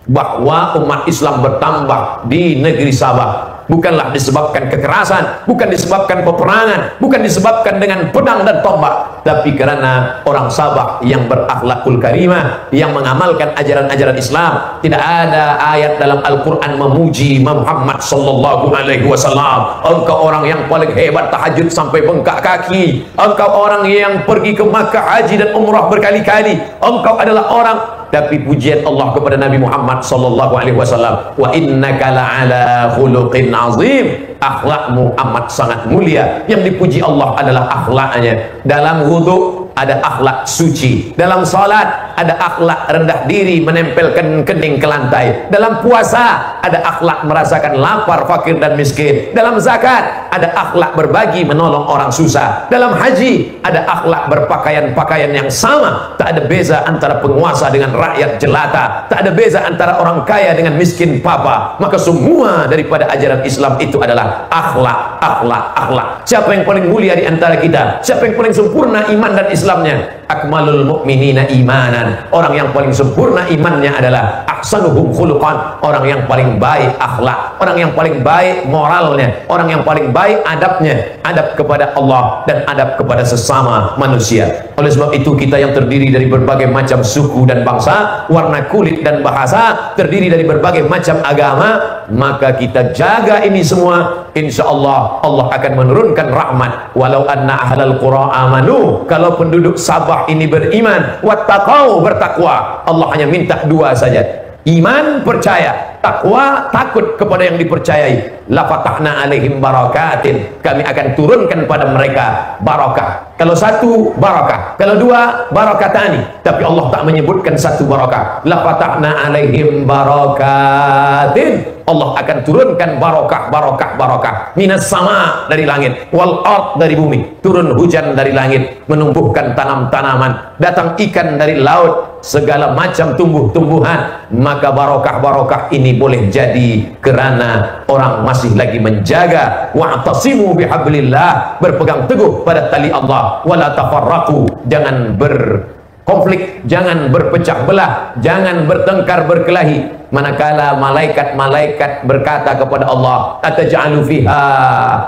bahwa umat Islam bertambah di negeri Sabah bukanlah disebabkan kekerasan, bukan disebabkan peperangan, bukan disebabkan dengan pedang dan tombak, tapi karena orang Sabah yang berakhlakul karimah, yang mengamalkan ajaran-ajaran Islam. Tidak ada ayat dalam Al-Quran memuji Muhammad sallallahu alaihi wasallam. Engkau orang yang paling hebat tahajud sampai bengkak kaki, engkau orang yang pergi ke Makkah haji dan umrah berkali-kali, engkau adalah orang. Tapi pujian Allah kepada Nabi Muhammad sallallahu alaihi wasallam, wa innaka la'ala khuluqin azim. Akhlakmu amat sangat mulia. Yang dipuji Allah adalah akhlaknya. Dalam wudu ada akhlak suci, dalam salat ada akhlak rendah diri menempelkan kening ke lantai, dalam puasa ada akhlak merasakan lapar, fakir dan miskin, dalam zakat ada akhlak berbagi menolong orang susah, dalam haji ada akhlak berpakaian-pakaian yang sama. Tak ada beza antara penguasa dengan rakyat jelata, tak ada beza antara orang kaya dengan miskin papa. Maka semua daripada ajaran Islam itu adalah akhlak, akhlak, akhlak. Siapa yang paling mulia di antara kita? Siapa yang paling sempurna iman dan Islamnya? Akmalul mu'minina imanan. Orang yang paling sempurna imannya adalah ahsanuhum khuluqan. Orang yang paling baik akhlak, orang yang paling baik moralnya, orang yang paling baik adabnya, adab kepada Allah dan adab kepada sesama manusia. Oleh sebab itu kita yang terdiri dari berbagai macam suku dan bangsa, warna kulit dan bahasa, terdiri dari berbagai macam agama, maka kita jaga ini semua. Insya Allah Allah akan menurunkan rahmat. Walau anna ahlal qura amanu, kalau penduduk Sabah ini beriman, wattaqau, bertakwa. Allah hanya minta dua saja, iman, percaya, takwa, takut kepada yang dipercayai. La fatahna alaihim barakatin, kami akan turunkan pada mereka barakah. Kalau satu barakah, kalau dua barakatani, tapi Allah tak menyebutkan satu barakah. La fatahna alaihim barakatin, Allah akan turunkan barakah, barakah, barakah minas sama, dari langit, wal ard, dari bumi. Turun hujan dari langit, menumbuhkan tanam-tanaman, datang ikan dari laut, segala macam tumbuh-tumbuhan. Maka barokah-barokah ini boleh jadi kerana orang masih lagi menjaga. Wa'tasimu bihablillah, berpegang teguh pada tali Allah. Wala tafarraqu, jangan berkonflik, jangan berpecah belah, jangan bertengkar berkelahi. Manakala malaikat-malaikat berkata kepada Allah, ataj'alu fiha,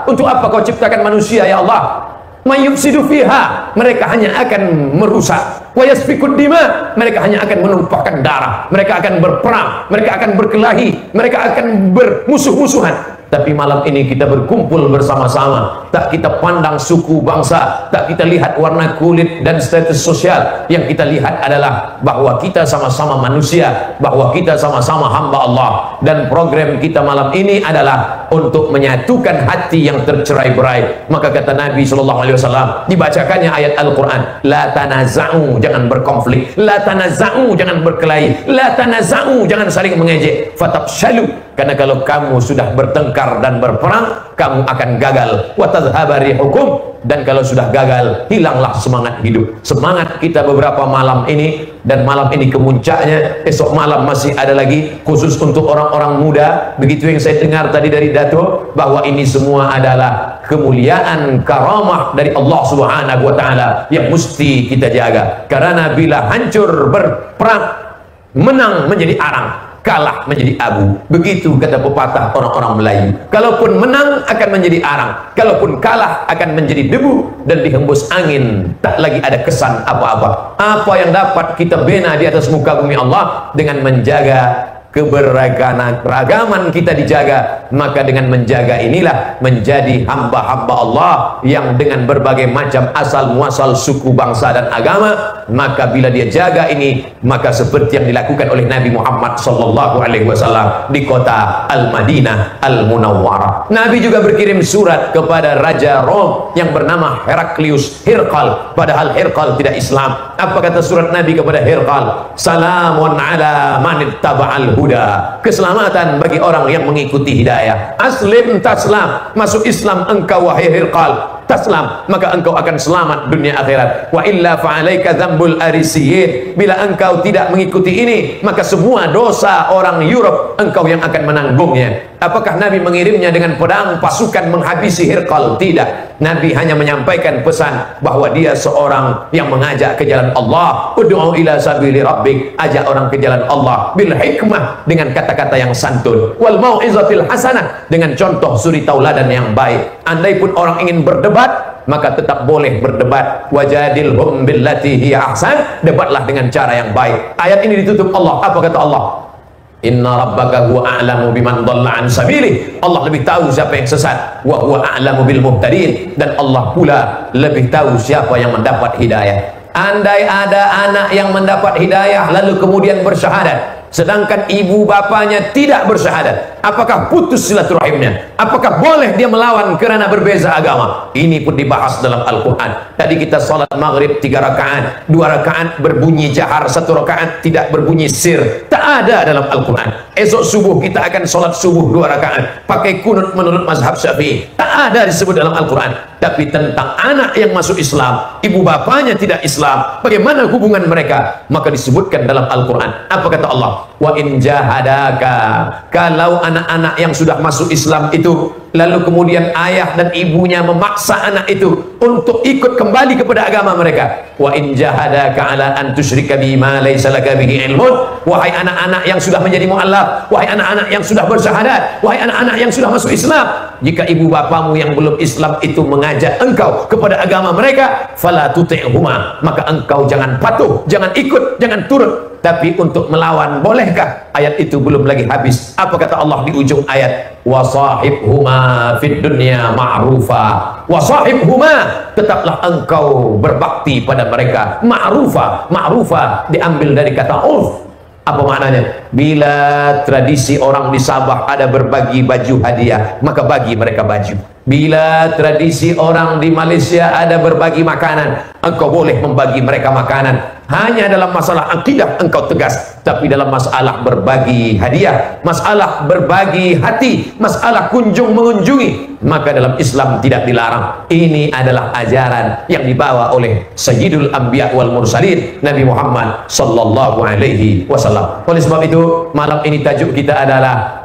untuk apa kau ciptakan manusia ya Allah? Mayufsidu fiha, mereka hanya akan merusak. Wa yasfikud dima, mereka hanya akan menumpahkan darah, mereka akan berperang, mereka akan berkelahi, mereka akan bermusuh-musuhan. Tapi malam ini kita berkumpul bersama-sama, tak kita pandang suku bangsa, tak kita lihat warna kulit dan status sosial. Yang kita lihat adalah bahwa kita sama-sama manusia, bahwa kita sama-sama hamba Allah. Dan program kita malam ini adalah untuk menyatukan hati yang tercerai-berai. Maka kata Nabi SAW, dibacakannya ayat Al-Quran, la tanaza'u, jangan berkonflik, la tanaza'u, jangan berkelahi, la tanaza'u, jangan saling mengejek, fatabshalu, karena kalau kamu sudah bertengkar dan berperang, kamu akan gagal. Wa tadhhaba rihukum, dan kalau sudah gagal, hilanglah semangat hidup. Semangat kita beberapa malam ini, dan malam ini kemuncaknya, esok malam masih ada lagi, khusus untuk orang-orang muda. Begitu yang saya dengar tadi dari Dato', bahwa ini semua adalah kemuliaan, karamah dari Allah Subhanahu wa ta'ala yang mesti kita jaga. Karena bila hancur berperang, menang menjadi arang, kalah menjadi abu. Begitu kata pepatah orang-orang Melayu. Kalaupun menang akan menjadi arang, kalaupun kalah akan menjadi debu dan dihembus angin, tak lagi ada kesan apa-apa. Apa yang dapat kita bina di atas muka bumi Allah dengan menjaga keberagaman kita dijaga. Maka dengan menjaga inilah menjadi hamba-hamba Allah yang dengan berbagai macam asal muasal suku, bangsa dan agama. Maka bila dia jaga ini, maka seperti yang dilakukan oleh Nabi Muhammad SAW di kota Al-Madinah Al-Munawwarah. Nabi juga berkirim surat kepada Raja Rom yang bernama Heraklius, Hirqal, padahal Hirqal tidak Islam. Apa kata surat Nabi kepada Hirqal? Salamun ala manittaba'al huda, keselamatan bagi orang yang mengikuti hidayah. Aslim taslam, masuk Islam engkau wahai Hirqal, taslam, maka engkau akan selamat dunia akhirat. Wa illa fa'alaika dzambul arisiyin, bila engkau tidak mengikuti ini, maka semua dosa orang Europe engkau yang akan menanggungnya. Apakah Nabi mengirimnya dengan pedang pasukan menghabisi Hirqal? Tidak. Nabi hanya menyampaikan pesan bahwa dia seorang yang mengajak ke jalan Allah. Ud'u ila sabili rabbik, ajak orang ke jalan Allah bil hikmah, dengan kata-kata yang santun, wal mau'izatil hasanah, dengan contoh suri tauladan yang baik. Andai pun orang ingin berdebat, maka tetap boleh berdebat. Wajadilhum billati hiya ahsan, debatlah dengan cara yang baik. Ayat ini ditutup Allah. Apa kata Allah? Inna rabbaka huwa a'lamu biman dhalla an sabili. Allah lebih tahu siapa yang sesat. Wa huwa a'lamu bil muhtadin, dan Allah pula lebih tahu siapa yang mendapat hidayah. Andai ada anak yang mendapat hidayah lalu kemudian bersyahadat, sedangkan ibu bapanya tidak bersyahadat, apakah putus silaturahimnya? Apakah boleh dia melawan kerana berbeza agama? Ini pun dibahas dalam Al-Quran. Tadi kita salat maghrib 3 rakaat, 2 rakaat berbunyi jahar, 1 rakaat tidak berbunyi sir. Tak ada dalam Al-Quran. Esok subuh kita akan salat subuh 2 rakaat pakai kunut menurut mazhab Syafi'i. Tak ada disebut dalam Al-Quran. Tapi tentang anak yang masuk Islam, ibu bapanya tidak Islam, bagaimana hubungan mereka? Maka disebutkan dalam Al-Quran. Apa kata Allah? Wa in jahadaka, kalau anak-anak yang sudah masuk Islam itu lalu kemudian ayah dan ibunya memaksa anak itu untuk ikut kembali kepada agama mereka, wa in jahadaka ala an tusyrika bima laysa laka bihi ilmun, wahai anak-anak yang sudah menjadi mu'allaf, wahai anak-anak yang sudah bersyahadat, wahai anak-anak yang sudah masuk Islam, jika ibu bapamu yang belum Islam itu mengajak engkau kepada agama mereka, fala tuti'huma, maka engkau jangan patuh, jangan ikut, jangan turut. Tapi untuk melawan bolehkah? Ayat itu belum lagi habis. Apa kata Allah di ujung ayat? Wasahibhuma fid dunya ma'rufa. Wasahibhuma, tetaplah engkau berbakti pada mereka. Ma'rufa, ma'rufa diambil dari kata urf. Apa maknanya? Bila tradisi orang di Sabah ada berbagi baju hadiah, maka bagi mereka baju. Bila tradisi orang di Malaysia ada berbagi makanan, engkau boleh membagi mereka makanan. Hanya dalam masalah akidah engkau tegas, tapi dalam masalah berbagi hadiah, masalah berbagi hati, masalah kunjung mengunjungi, maka dalam Islam tidak dilarang. Ini adalah ajaran yang dibawa oleh Sayyidul Anbiya wal Mursalin, Nabi Muhammad sallallahu alaihi wasallam. Oleh sebab itu, malam ini tajuk kita adalah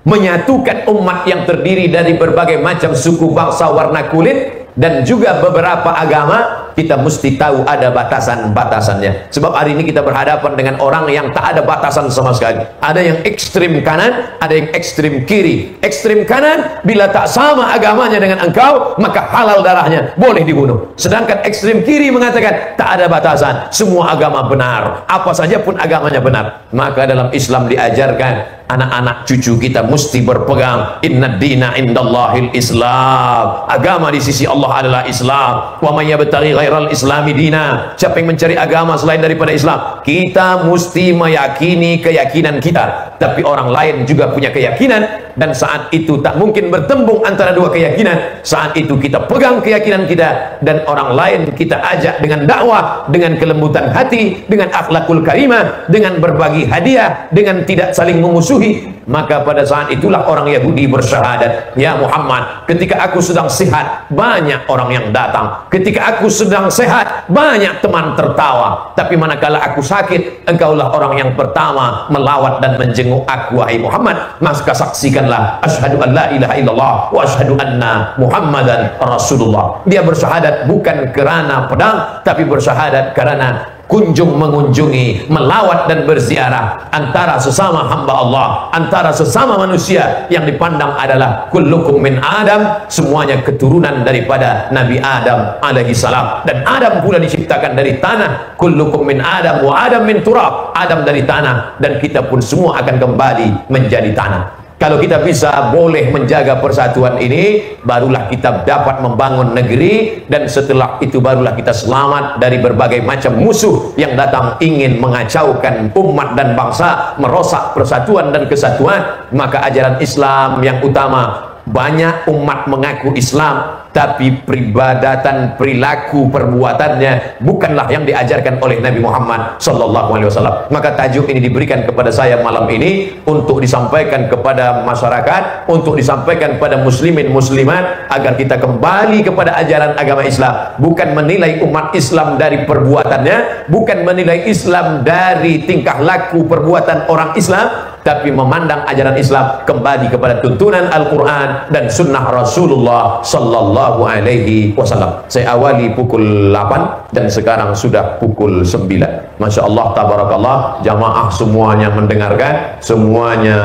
menyatukan umat yang terdiri dari berbagai macam suku, bangsa, warna kulit, dan juga beberapa agama. Kita mesti tahu ada batasan-batasannya. Sebab hari ini kita berhadapan dengan orang yang tak ada batasan sama sekali. Ada yang ekstrim kanan, ada yang ekstrim kiri. Ekstrim kanan, bila tak sama agamanya dengan engkau, maka halal darahnya, boleh dibunuh. Sedangkan ekstrim kiri mengatakan tak ada batasan, semua agama benar, apa saja pun agamanya benar. Maka dalam Islam diajarkan anak-anak cucu kita mesti berpegang inna dina indallahil Islam, agama di sisi Allah adalah Islam. Wa may yabtaghi ghairal islami dina, siapa yang mencari agama selain daripada Islam, kita mesti meyakini keyakinan kita, tapi orang lain juga punya keyakinan, dan saat itu tak mungkin bertembung antara dua keyakinan. Saat itu kita pegang keyakinan kita, dan orang lain kita ajak dengan dakwah, dengan kelembutan hati, dengan akhlakul karimah, dengan berbagi hadiah, dengan tidak saling memusuhi. Maka pada saat itulah orang Yahudi bersyahadat, ya Muhammad, ketika aku sedang sehat, banyak orang yang datang. Ketika aku sedang sehat, banyak teman tertawa. Tapi manakala aku sakit, engkaulah orang yang pertama melawat dan menjenguk aku, wahai Muhammad. Maka saksikanlah, asyhadu an la ilaha illallah wa asyhadu anna Muhammadan Rasulullah. Dia bersyahadat bukan kerana pedang, tapi bersyahadat kerana kunjung mengunjungi, melawat dan berziarah antara sesama hamba Allah, antara sesama manusia yang dipandang adalah kullukum min Adam, semuanya keturunan daripada Nabi Adam alaihi salam. Dan Adam pula diciptakan dari tanah. Kullukum min Adam wa Adam min turab, Adam dari tanah, dan kita pun semua akan kembali menjadi tanah. Kalau kita bisa boleh menjaga persatuan ini, barulah kita dapat membangun negeri, dan setelah itu barulah kita selamat dari berbagai macam musuh yang datang ingin mengacaukan umat dan bangsa, merosak persatuan dan kesatuan. Maka ajaran Islam yang utama, banyak umat mengaku Islam, tapi peribadatan, perilaku, perbuatannya bukanlah yang diajarkan oleh Nabi Muhammad sallallahu alaihi wasallam. Maka tajuk ini diberikan kepada saya malam ini untuk disampaikan kepada masyarakat, untuk disampaikan kepada muslimin muslimat, agar kita kembali kepada ajaran agama Islam. Bukan menilai umat Islam dari perbuatannya, bukan menilai Islam dari tingkah laku perbuatan orang Islam, tapi memandang ajaran Islam kembali kepada tuntunan Al-Quran dan sunnah Rasulullah sallallahu alaihi wasallam. Saya awali pukul 8 dan sekarang sudah pukul 9. Masya Allah, tabarakallah, jamaah semuanya mendengarkan, semuanya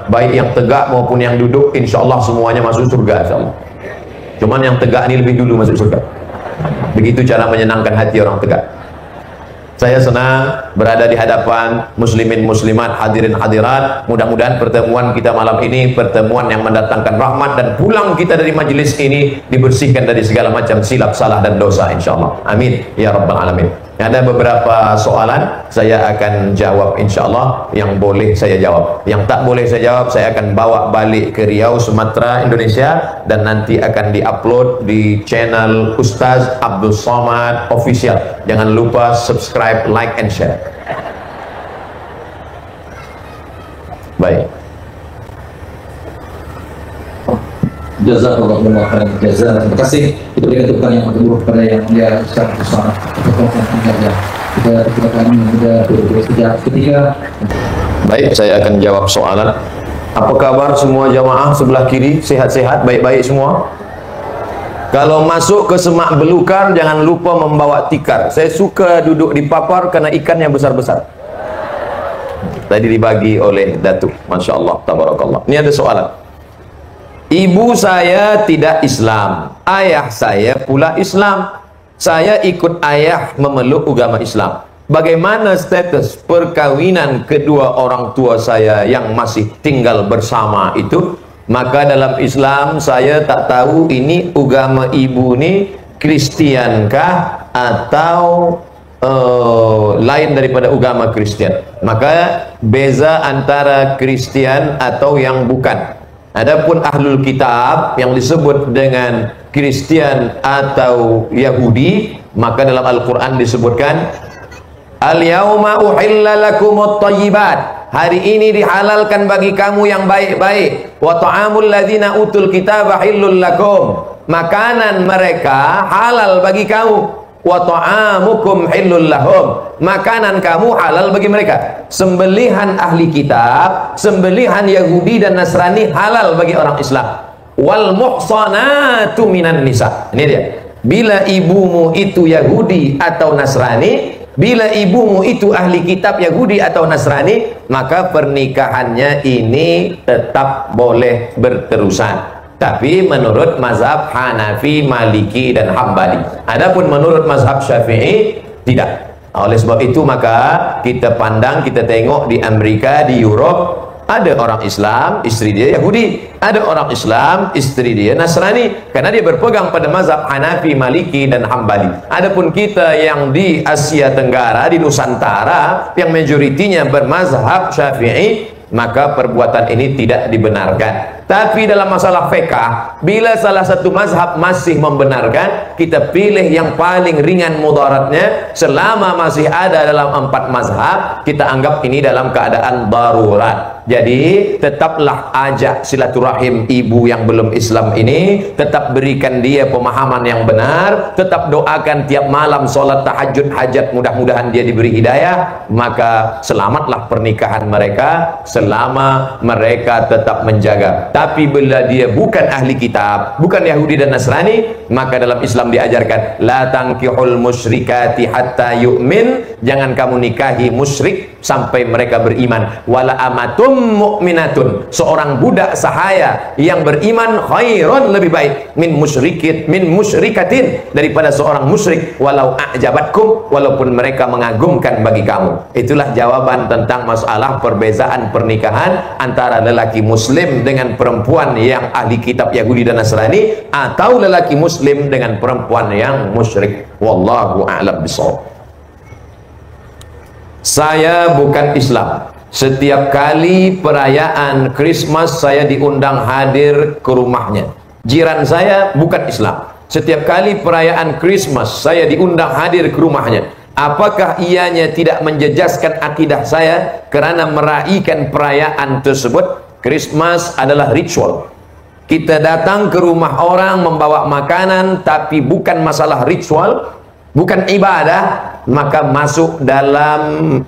baik yang tegak maupun yang duduk, insya Allah semuanya masuk surga, insya Allah. Cuman yang tegak ini lebih dulu masuk surga. Begitu cara menyenangkan hati orang tegak. Saya senang berada di hadapan muslimin muslimat, hadirin hadirat. Mudah-mudahan pertemuan kita malam ini pertemuan yang mendatangkan rahmat, dan pulang kita dari majelis ini dibersihkan dari segala macam silap, salah dan dosa, insyaallah. Amin ya rabbal alamin. Ada beberapa soalan saya akan jawab insyaallah, yang boleh saya jawab. Yang tak boleh saya jawab saya akan bawa balik ke Riau, Sumatera, Indonesia, dan nanti akan diupload di channel Ustaz Abdul Somad Official. Jangan lupa subscribe, like and share. Baik. Jazakallahu khairan jazaa. Terima kasih. Kita berikan tepuk tangan yang kedua kepada yang mulia Ustaz Usman. Kita kami sudah sejak ketiga. Baik, saya akan jawab soalan. Apa kabar semua jamaah sebelah kiri? Sehat-sehat, baik-baik semua? Kalau masuk ke semak belukar jangan lupa membawa tikar. Saya suka duduk di papar karena ikannya besar-besar. Tadi dibagi oleh Datuk. Masya Allah, tabarakallah. Ini ada soalan. Ibu saya tidak Islam, ayah saya pula Islam. Saya ikut ayah memeluk agama Islam. Bagaimana status perkawinan kedua orang tua saya yang masih tinggal bersama itu? Maka dalam Islam saya tak tahu ini agama ibu ni Kristiankah atau lain daripada agama Kristian. Maka beza antara Kristian atau yang bukan. Adapun ahlul kitab yang disebut dengan Kristian atau Yahudi, maka dalam Al-Quran disebutkan al-yauma uhilla lakumut thayyibat, hari ini dihalalkan bagi kamu yang baik-baik, wa ta'amul ladzina utul kitaba hillul lakum, makanan mereka halal bagi kamu, wa ta'amukum hillul lahum, makanan kamu halal bagi mereka. Sembelihan ahli kitab, sembelihan Yahudi dan Nasrani halal bagi orang Islam. Wal muhsanatu minan nisa. Ini dia. Bila ibumu itu Yahudi atau Nasrani, bila ibumu itu ahli kitab Yahudi atau Nasrani, maka pernikahannya ini tetap boleh berterusan. Tapi menurut mazhab Hanafi, Maliki dan Hambali. Adapun menurut mazhab Syafi'i tidak. Oleh sebab itu maka kita pandang, kita tengok di Amerika, di Europe, ada orang Islam, istri dia Yahudi, ada orang Islam, istri dia Nasrani, karena dia berpegang pada mazhab Hanafi, Maliki dan Hambali. Adapun kita yang di Asia Tenggara, di Nusantara, yang majoritinya bermazhab Syafi'i, maka perbuatan ini tidak dibenarkan. Tapi dalam masalah fiqh, bila salah satu mazhab masih membenarkan, kita pilih yang paling ringan mudaratnya. Selama masih ada dalam 4 mazhab, kita anggap ini dalam keadaan darurat. Jadi tetaplah ajak silaturahim ibu yang belum Islam ini, tetap berikan dia pemahaman yang benar, tetap doakan tiap malam solat tahajud hajat, mudah-mudahan dia diberi hidayah. Maka selamatlah pernikahan mereka selama mereka tetap menjaga. Tapi bila dia bukan ahli kitab, bukan Yahudi dan Nasrani, maka dalam Islam diajarkan la tankihul musyrikati hatta yu'min, jangan kamu nikahi musyrik sampai mereka beriman. Wala amatum mu'minatun, seorang budak sahaya yang beriman khairun, lebih baik min musyrikatin, daripada seorang musyrik walau a'jabatkum, walaupun mereka mengagumkan bagi kamu. Itulah jawaban tentang masalah perbezaan pernikahan antara lelaki muslim dengan perempuan yang ahli kitab Yahudi dan Nasrani, atau lelaki muslim dengan perempuan yang musyrik. Wallahu a'lam bishawab. Saya bukan Islam. Setiap kali perayaan Christmas saya diundang hadir ke rumahnya. Jiran saya bukan Islam. Setiap kali perayaan Christmas saya diundang hadir ke rumahnya. Apakah ianya tidak menjejaskan akidah saya karena meraihkan perayaan tersebut? Christmas adalah ritual. Kita datang ke rumah orang membawa makanan, tapi bukan masalah ritual, bukan ibadah, maka masuk dalam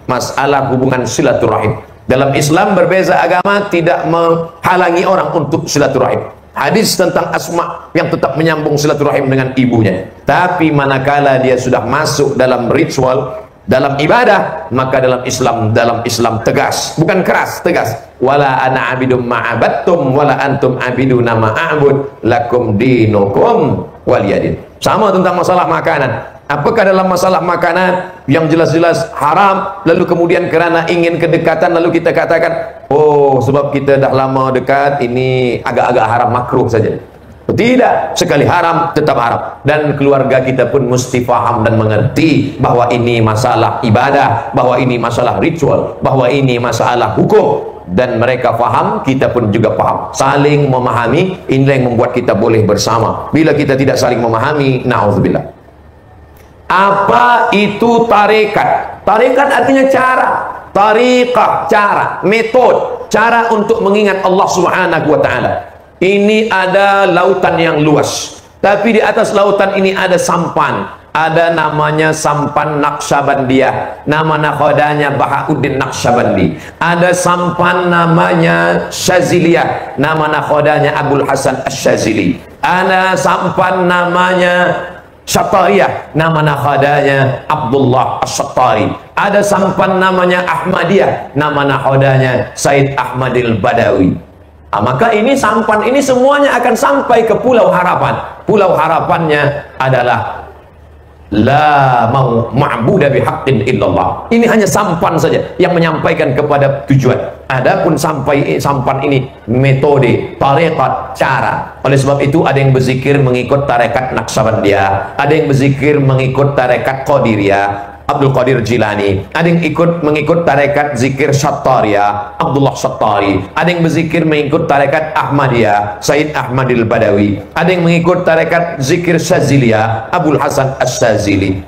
masalah hubungan silaturahim. Dalam Islam berbeza agama tidak menghalangi orang untuk silaturahim. Hadis tentang Asma yang tetap menyambung silaturahim dengan ibunya. Tapi manakala dia sudah masuk dalam ritual, dalam ibadah, maka dalam Islam tegas, bukan keras, tegas. Wala ana abidum ma'abattum wala antum abiduna ma'abud lakum dinukum waliyadin. Sama tentang masalah makanan. Apakah dalam masalah makanan yang jelas-jelas haram, lalu kemudian karena ingin kedekatan lalu kita katakan, oh sebab kita dah lama dekat, ini agak-agak haram, makruh saja? Tidak, sekali haram tetap haram. Dan keluarga kita pun mesti paham dan mengerti bahwa ini masalah ibadah, bahwa ini masalah ritual, bahwa ini masalah hukum. Dan mereka paham, kita pun juga paham. Saling memahami, inilah yang membuat kita boleh bersama. Bila kita tidak saling memahami, na'udzubillah. Apa itu tarekat? Tarekat artinya cara. Tariqah, cara, metode, cara untuk mengingat Allah Subhanahu wa ta'ala. Ini ada lautan yang luas, tapi di atas lautan ini ada sampan. Ada namanya sampan Naqsyabandiyah, nama nakhodanya Bahauddin Naqsyabandi. Ada sampan namanya Syaziliyah, nama nakhodanya Abul Hasan Asy-Syazili. Ada sampan namanya Syattariyah, nama nakhodanya Abdullah Asy-Syattari. Ada sampan namanya Ahmadiyah, nama nakhodanya Said Ahmadil Badawi. Maka ini sampan ini semuanya akan sampai ke Pulau Harapan. Pulau harapannya adalah la ma'budu bihaqqin illallah. Ini hanya sampan saja yang menyampaikan kepada tujuan. Adapun sampan ini metode, tarekat, cara. Oleh sebab itu ada yang berzikir mengikut tarekat Naqsyabandiyah, ada yang berzikir mengikut tarekat Qadiriyah, Abdul Qadir Jilani, ada yang mengikut tarekat zikir Syattariyah, Abdullah Syattari, ada yang berzikir mengikut tarekat Ahmadiyah, Said Ahmadil Badawi, ada yang mengikut tarekat zikir Syaziliyah, Abul Hasan Asy-Syazili.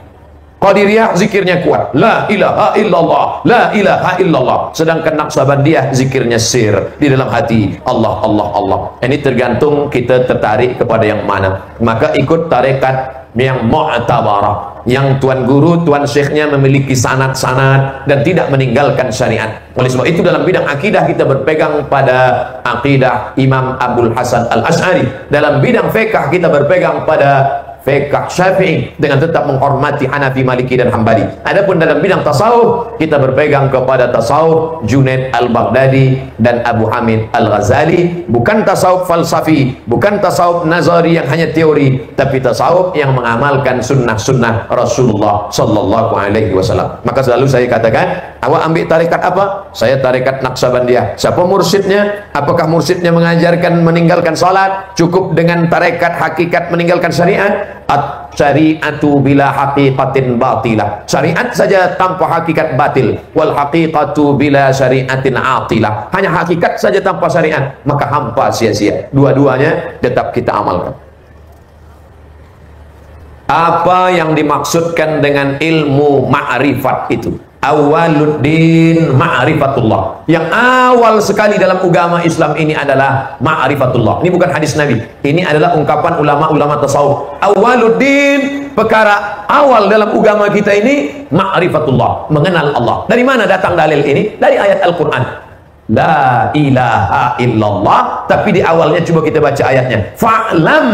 Qadiriyah zikirnya kuat, la ilaha illallah, la ilaha illallah. Sedangkan Naqsyabandiyah zikirnya sir di dalam hati, Allah Allah Allah. Ini tergantung kita tertarik kepada yang mana. Maka ikut tarekat yang mu'tabarah, yang tuan guru, tuan syekhnya memiliki sanad-sanad dan tidak meninggalkan syariat. Oleh sebab itu dalam bidang akidah kita berpegang pada akidah Imam Abul Hasan Al-Asy'ari. Dalam bidang fiqh kita berpegang pada fiqh Syafi'i dengan tetap menghormati Hanafi, Maliki dan Hambali. Adapun dalam bidang tasawuf kita berpegang kepada tasawuf Junaid Al-Baghdadi dan Abu Hamid Al-Ghazali. Bukan tasawuf falsafi, bukan tasawuf nazari yang hanya teori, tapi tasawuf yang mengamalkan sunnah-sunnah Rasulullah sallallahu alaihi wasallam. Maka selalu saya katakan, awak ambil tarekat apa? Saya tarekat Naqsyabandiyah. Siapa mursyidnya? Apakah mursyidnya mengajarkan meninggalkan salat? Cukup dengan tarekat hakikat meninggalkan syariat? At-syari'atu bila haqiqatin batilah. Syariat saja tanpa hakikat batil. Wal haqiqatu bila syari'atin atilah. Hanya hakikat saja tanpa syariat, maka hampa sia-sia. Dua-duanya tetap kita amalkan. Apa yang dimaksudkan dengan ilmu ma'rifat itu? Awaluddin ma'rifatullah. Yang awal sekali dalam agama Islam ini adalah ma'rifatullah. Ini bukan hadis Nabi, ini adalah ungkapan ulama-ulama tasawuf. Awaluddin, perkara awal dalam agama kita ini ma'rifatullah, mengenal Allah. Dari mana datang dalil ini? Dari ayat Al-Quran, la ilaha illallah. Tapi di awalnya coba kita baca ayatnya, fa'lam.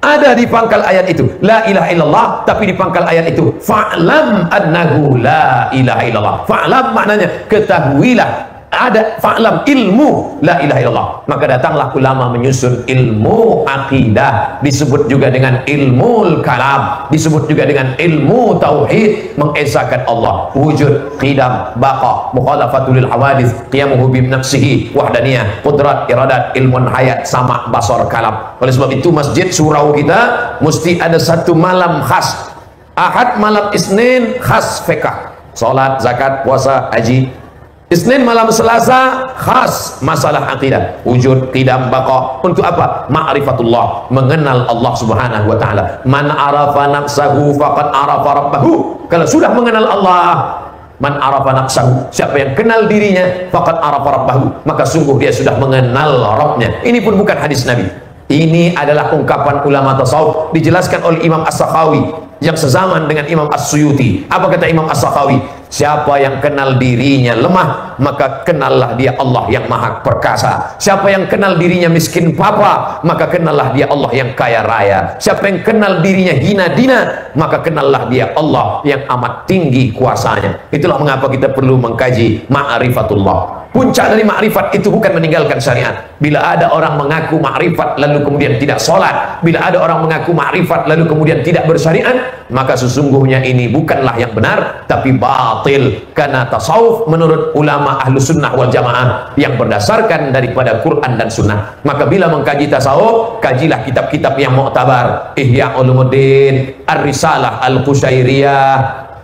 Ada di pangkal ayat itu la ilaha illallah, tapi di pangkal ayat itu fa'lam annahu la ilaha illallah. Fa'lam maknanya ketahuilah, ada fa'lam ilmu la ilaha illallah. Maka datanglah ulama menyusun ilmu akidah, disebut juga dengan ilmu kalam, disebut juga dengan ilmu tauhid, mengesahkan Allah wujud, qidam, baqa, mukhalafatul lil hawadits, qiyamuhu bi nafsihi, wahdaniyah, qudrat, iradat, ilmun hayat, sama, basar, kalam. Oleh sebab itu masjid surau kita mesti ada satu malam khas. Ahad, malam Isnin khas fiqh, salat, zakat, puasa, haji. Isnin malam Selasa khas masalah akidah, wujud, qidam, baqa. Untuk apa? Ma'rifatullah, mengenal Allah Subhanahu wa taala. Man arafa nafsahu faqad arafa rabbahu. Kalau sudah mengenal Allah, man arafa nafsahu, siapa yang kenal dirinya, faqad arafa rabbahu, maka sungguh dia sudah mengenal Rabbnya. Ini pun bukan hadis Nabi. Ini adalah ungkapan ulama tasawuf, dijelaskan oleh Imam As-Sakhawi yang sezaman dengan Imam As-Suyuti. Apa kata Imam As-Sakhawi? Siapa yang kenal dirinya lemah, maka kenallah dia Allah yang maha perkasa. Siapa yang kenal dirinya miskin papa, maka kenallah dia Allah yang kaya raya. Siapa yang kenal dirinya hina dina, maka kenallah dia Allah yang amat tinggi kuasanya. Itulah mengapa kita perlu mengkaji ma'rifatullah. Puncak dari makrifat itu bukan meninggalkan syariat. Bila ada orang mengaku makrifat lalu kemudian tidak sholat, bila ada orang mengaku makrifat lalu kemudian tidak bersyariat, maka sesungguhnya ini bukanlah yang benar, tapi batil. Karena tasawuf menurut ulama ahlu sunnah wal jamaah yang berdasarkan daripada Quran dan sunnah. Maka bila mengkaji tasawuf, kajilah kitab-kitab yang mu'tabar. Ihya Ulumuddin, Ar-Risalah Al-Qushairiyah,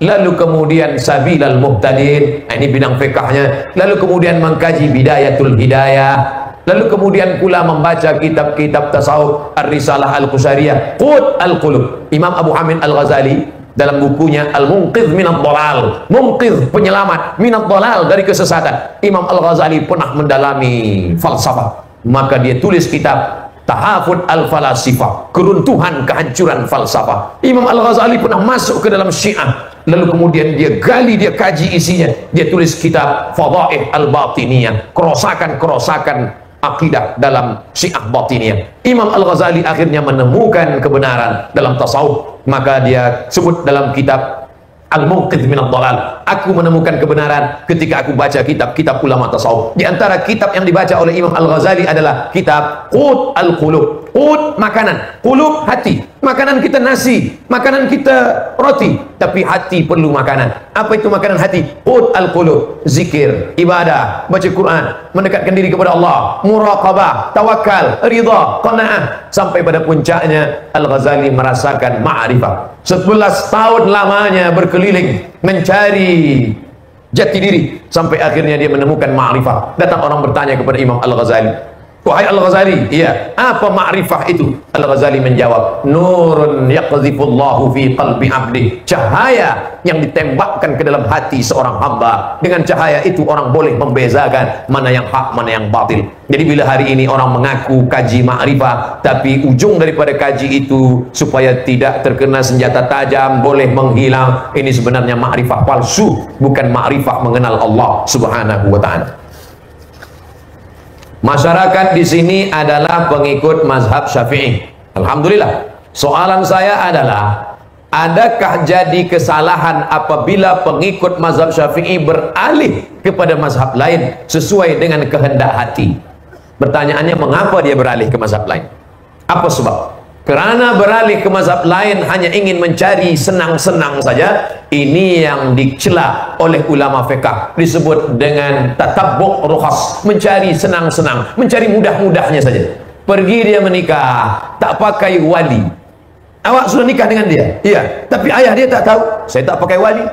lalu kemudian Sabilal Muhtadin, ini bidang fiqahnya. Lalu kemudian mengkaji Bidayatul Hidayah, lalu kemudian pula membaca kitab-kitab tasawuf, Ar-Risalah Al-Qushairiyah, Qut Al-Qulub. Imam Abu Hamid Al-Ghazali dalam bukunya Al-Munqidh Minad Dhalal, Munqidh penyelamat Minad Dhalal dari kesesatan, Imam Al-Ghazali pernah mendalami falsafah, maka dia tulis kitab Tahafud Al-Falasifah, keruntuhan kehancuran falsafah. Imam Al-Ghazali pernah masuk ke dalam Syiah, lalu kemudian dia gali, dia kaji isinya, dia tulis kitab Fadaih Al-Batiniyah, kerosakan-kerosakan akidah dalam Syiah Batiniyah. Imam Al-Ghazali akhirnya menemukan kebenaran dalam tasawuf, maka dia sebut dalam kitab Al-Munqidh Minad Dhalal, aku menemukan kebenaran ketika aku baca kitab-kitab ulama tasawuf. Di antara kitab yang dibaca oleh Imam Al-Ghazali adalah kitab Qut Al-Qulub. Qut makanan, qulub hati. Makanan kita nasi, makanan kita roti, tapi hati perlu makanan. Apa itu makanan hati? Qut Al-Qulub, zikir, ibadah, baca Quran, mendekatkan diri kepada Allah, muraqabah, tawakal, ridha, qanaah. Sampai pada puncaknya Al-Ghazali merasakan ma'rifah. 11 tahun lamanya berkeliling mencari jati diri, sampai akhirnya dia menemukan ma'rifah. Datang orang bertanya kepada Imam Al-Ghazali, wahai Al-Ghazali, iya, apa ma'rifah itu? Al-Ghazali menjawab, nurun yaqdhifullahu fi qalbi abdi, cahaya yang ditembakkan ke dalam hati seorang hamba. Dengan cahaya itu orang boleh membezakan mana yang hak, mana yang batil. Jadi bila hari ini orang mengaku kaji ma'rifah, tapi ujung daripada kaji itu supaya tidak terkena senjata tajam, boleh menghilang, ini sebenarnya ma'rifah palsu, bukan ma'rifah mengenal Allah Subhanahu wa ta'ala. Masyarakat di sini adalah pengikut mazhab Syafi'i. Alhamdulillah. Soalan saya adalah, adakah jadi kesalahan apabila pengikut mazhab Syafi'i beralih kepada mazhab lain sesuai dengan kehendak hati? Pertanyaannya, mengapa dia beralih ke mazhab lain? Apa sebab? Kerana beralih ke mazhab lain hanya ingin mencari senang-senang saja. Ini yang dicela oleh ulama fiqh, disebut dengan tatabbu' rukhas, mencari senang-senang, mencari mudah-mudahnya saja. Pergi dia menikah, tak pakai wali. Awak sudah nikah dengan dia? Iya, tapi ayah dia tak tahu. Saya tak pakai wali.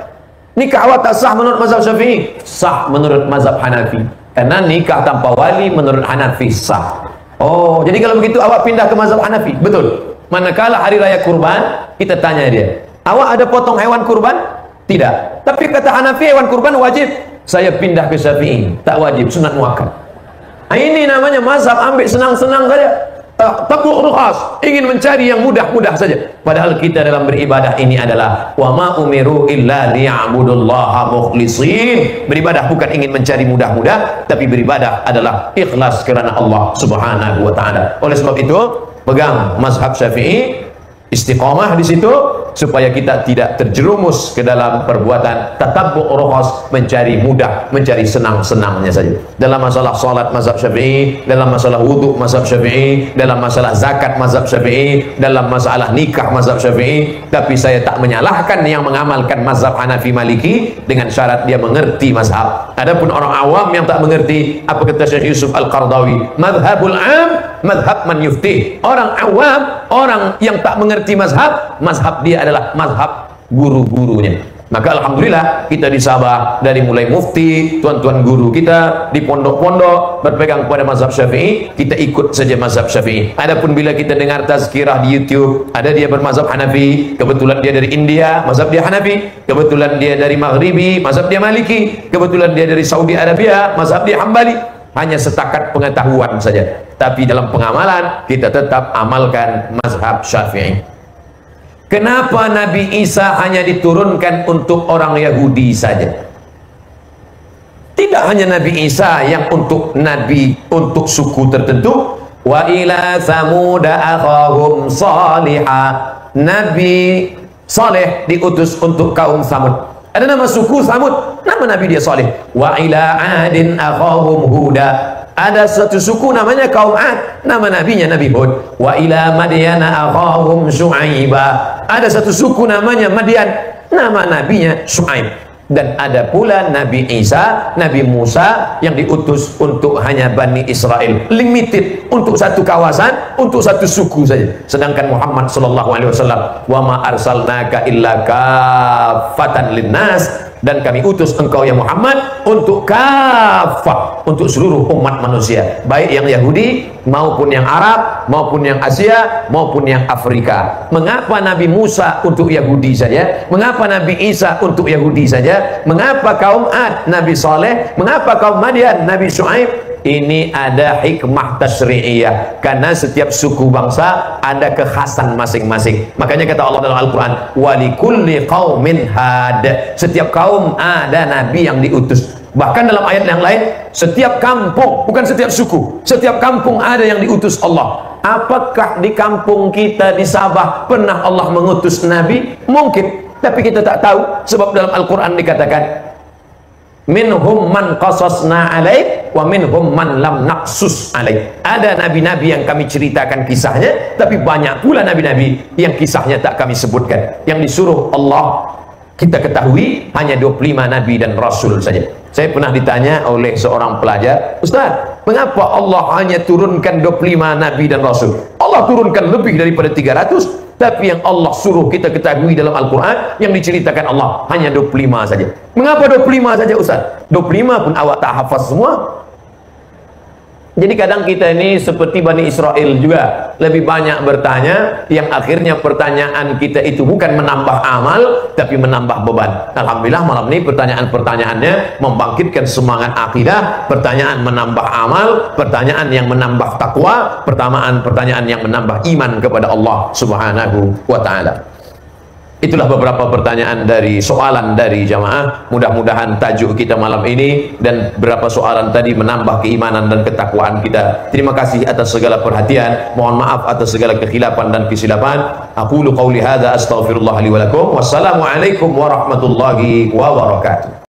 Nikah awak tak sah menurut mazhab Syafi'i? Sah menurut mazhab Hanafi. Karena nikah tanpa wali menurut Hanafi sah. Oh, jadi kalau begitu awak pindah ke mazhab Hanafi? Betul. Manakala hari raya kurban, kita tanya dia, awak ada potong hewan kurban? Tidak. Tapi kata Hanafi hewan kurban wajib. Saya pindah ke Syafi'i, tak wajib, sunat muakkad. Nah, ini namanya mazhab ambil senang-senang saja. Tabuk rukhas, ingin mencari yang mudah-mudah saja. Padahal kita dalam beribadah ini adalah wa ma umiru illa liya'budullaha mukhlisin. Beribadah bukan ingin mencari mudah-mudah, tapi beribadah adalah ikhlas kerana Allah Subhanahu wa ta'ala. Oleh sebab itu, pegang mazhab Syafi'i, istiqamah di situ, supaya kita tidak terjerumus ke dalam perbuatan tatabbu' rukhas, mencari mudah, mencari senang-senangnya saja. Dalam masalah salat mazhab Syafi'i, dalam masalah wudu mazhab Syafi'i, dalam masalah zakat mazhab Syafi'i, dalam masalah nikah mazhab Syafi'i. Tapi saya tak menyalahkan yang mengamalkan mazhab Hanafi Maliki dengan syarat dia mengerti mazhab. Adapun orang awam yang tak mengerti, apa kata Syekh Yusuf Al-Qardawi, madhabul am madhab man yuftih. Orang awam, orang yang tak mengerti mazhab, mazhab dia adalah mazhab guru-gurunya. Maka alhamdulillah kita di Sabah, dari mulai mufti, tuan-tuan guru kita di pondok-pondok berpegang kepada mazhab Syafi'i, kita ikut saja mazhab Syafi'i. Adapun bila kita dengar tazkirah di YouTube, ada dia bermazhab Hanafi, kebetulan dia dari India, mazhab dia Hanafi, kebetulan dia dari Maghribi, mazhab dia Maliki, kebetulan dia dari Saudi Arabia, mazhab dia Hambali. Hanya setakat pengetahuan saja, tapi dalam pengamalan kita tetap amalkan mazhab Syafi'i. Kenapa Nabi Isa hanya diturunkan untuk orang Yahudi saja? Tidak hanya Nabi Isa yang untuk suku tertentu. Wa ila Thamud akhahum salihah. Nabi Saleh diutus untuk kaum Thamud. Ada nama suku Thamud, nama Nabi dia Saleh. Wa ila Adin akhahum Huda. Ada satu suku namanya kaum Ad, nama nabinya Nabi Hud. Wa ila Madyana akhahum Syu'aiba. Ada satu suku namanya Madian, nama nabinya Syu'aib. Dan ada pula Nabi Isa, Nabi Musa yang diutus untuk hanya Bani Israel, limited untuk satu kawasan, untuk satu suku saja. Sedangkan Muhammad sallallahu alaihi wasallam, wa ma arsalnaka illa kaffatan linnas, dan kami utus engkau ya Muhammad untuk kafah, untuk seluruh umat manusia, baik yang Yahudi maupun yang Arab maupun yang Asia maupun yang Afrika. Mengapa Nabi Musa untuk Yahudi saja? Mengapa Nabi Isa untuk Yahudi saja? Mengapa kaum Ad Nabi Saleh? Mengapa kaum Madian Nabi Syu'aib? Ini ada hikmah tasyri'iyah, karena setiap suku bangsa ada kekhasan masing-masing. Makanya kata Allah dalam Al-Quran, walikulli qaumin had. Setiap kaum ada nabi yang diutus. Bahkan dalam ayat yang lain, setiap kampung, bukan setiap suku, setiap kampung ada yang diutus Allah. Apakah di kampung kita di Sabah pernah Allah mengutus nabi? Mungkin, tapi kita tak tahu. Sebab dalam Al-Quran dikatakan, minhum man qasasna alaik wa minhum man lam naqsus alaik. Ada nabi-nabi yang kami ceritakan kisahnya, tapi banyak pula nabi-nabi yang kisahnya tak kami sebutkan. Yang disuruh Allah kita ketahui hanya 25 nabi dan rasul saja. Saya pernah ditanya oleh seorang pelajar, Ustaz, mengapa Allah hanya turunkan 25 nabi dan rasul? Allah turunkan lebih daripada 300. Tapi yang Allah suruh kita ketahui dalam Al-Quran, yang diceritakan Allah hanya 25 saja. Mengapa 25 saja Ustaz? 25 pun awak tak hafaz semua. Jadi kadang kita ini seperti Bani Israel juga, lebih banyak bertanya, yang akhirnya pertanyaan kita itu bukan menambah amal, tapi menambah beban. Alhamdulillah malam ini pertanyaan-pertanyaannya membangkitkan semangat akidah, pertanyaan menambah amal, pertanyaan yang menambah takwa, pertanyaan yang menambah iman kepada Allah Subhanahu wa ta'ala. Itulah beberapa pertanyaan soalan dari jamaah. Mudah-mudahan tajuk kita malam ini dan beberapa soalan tadi menambah keimanan dan ketakwaan kita. Terima kasih atas segala perhatian. Mohon maaf atas segala kekhilafan dan kesilapan. Aqulu qauli hadza astaghfirullah li wa lakum. Wassalamualaikum warahmatullahi wabarakatuh.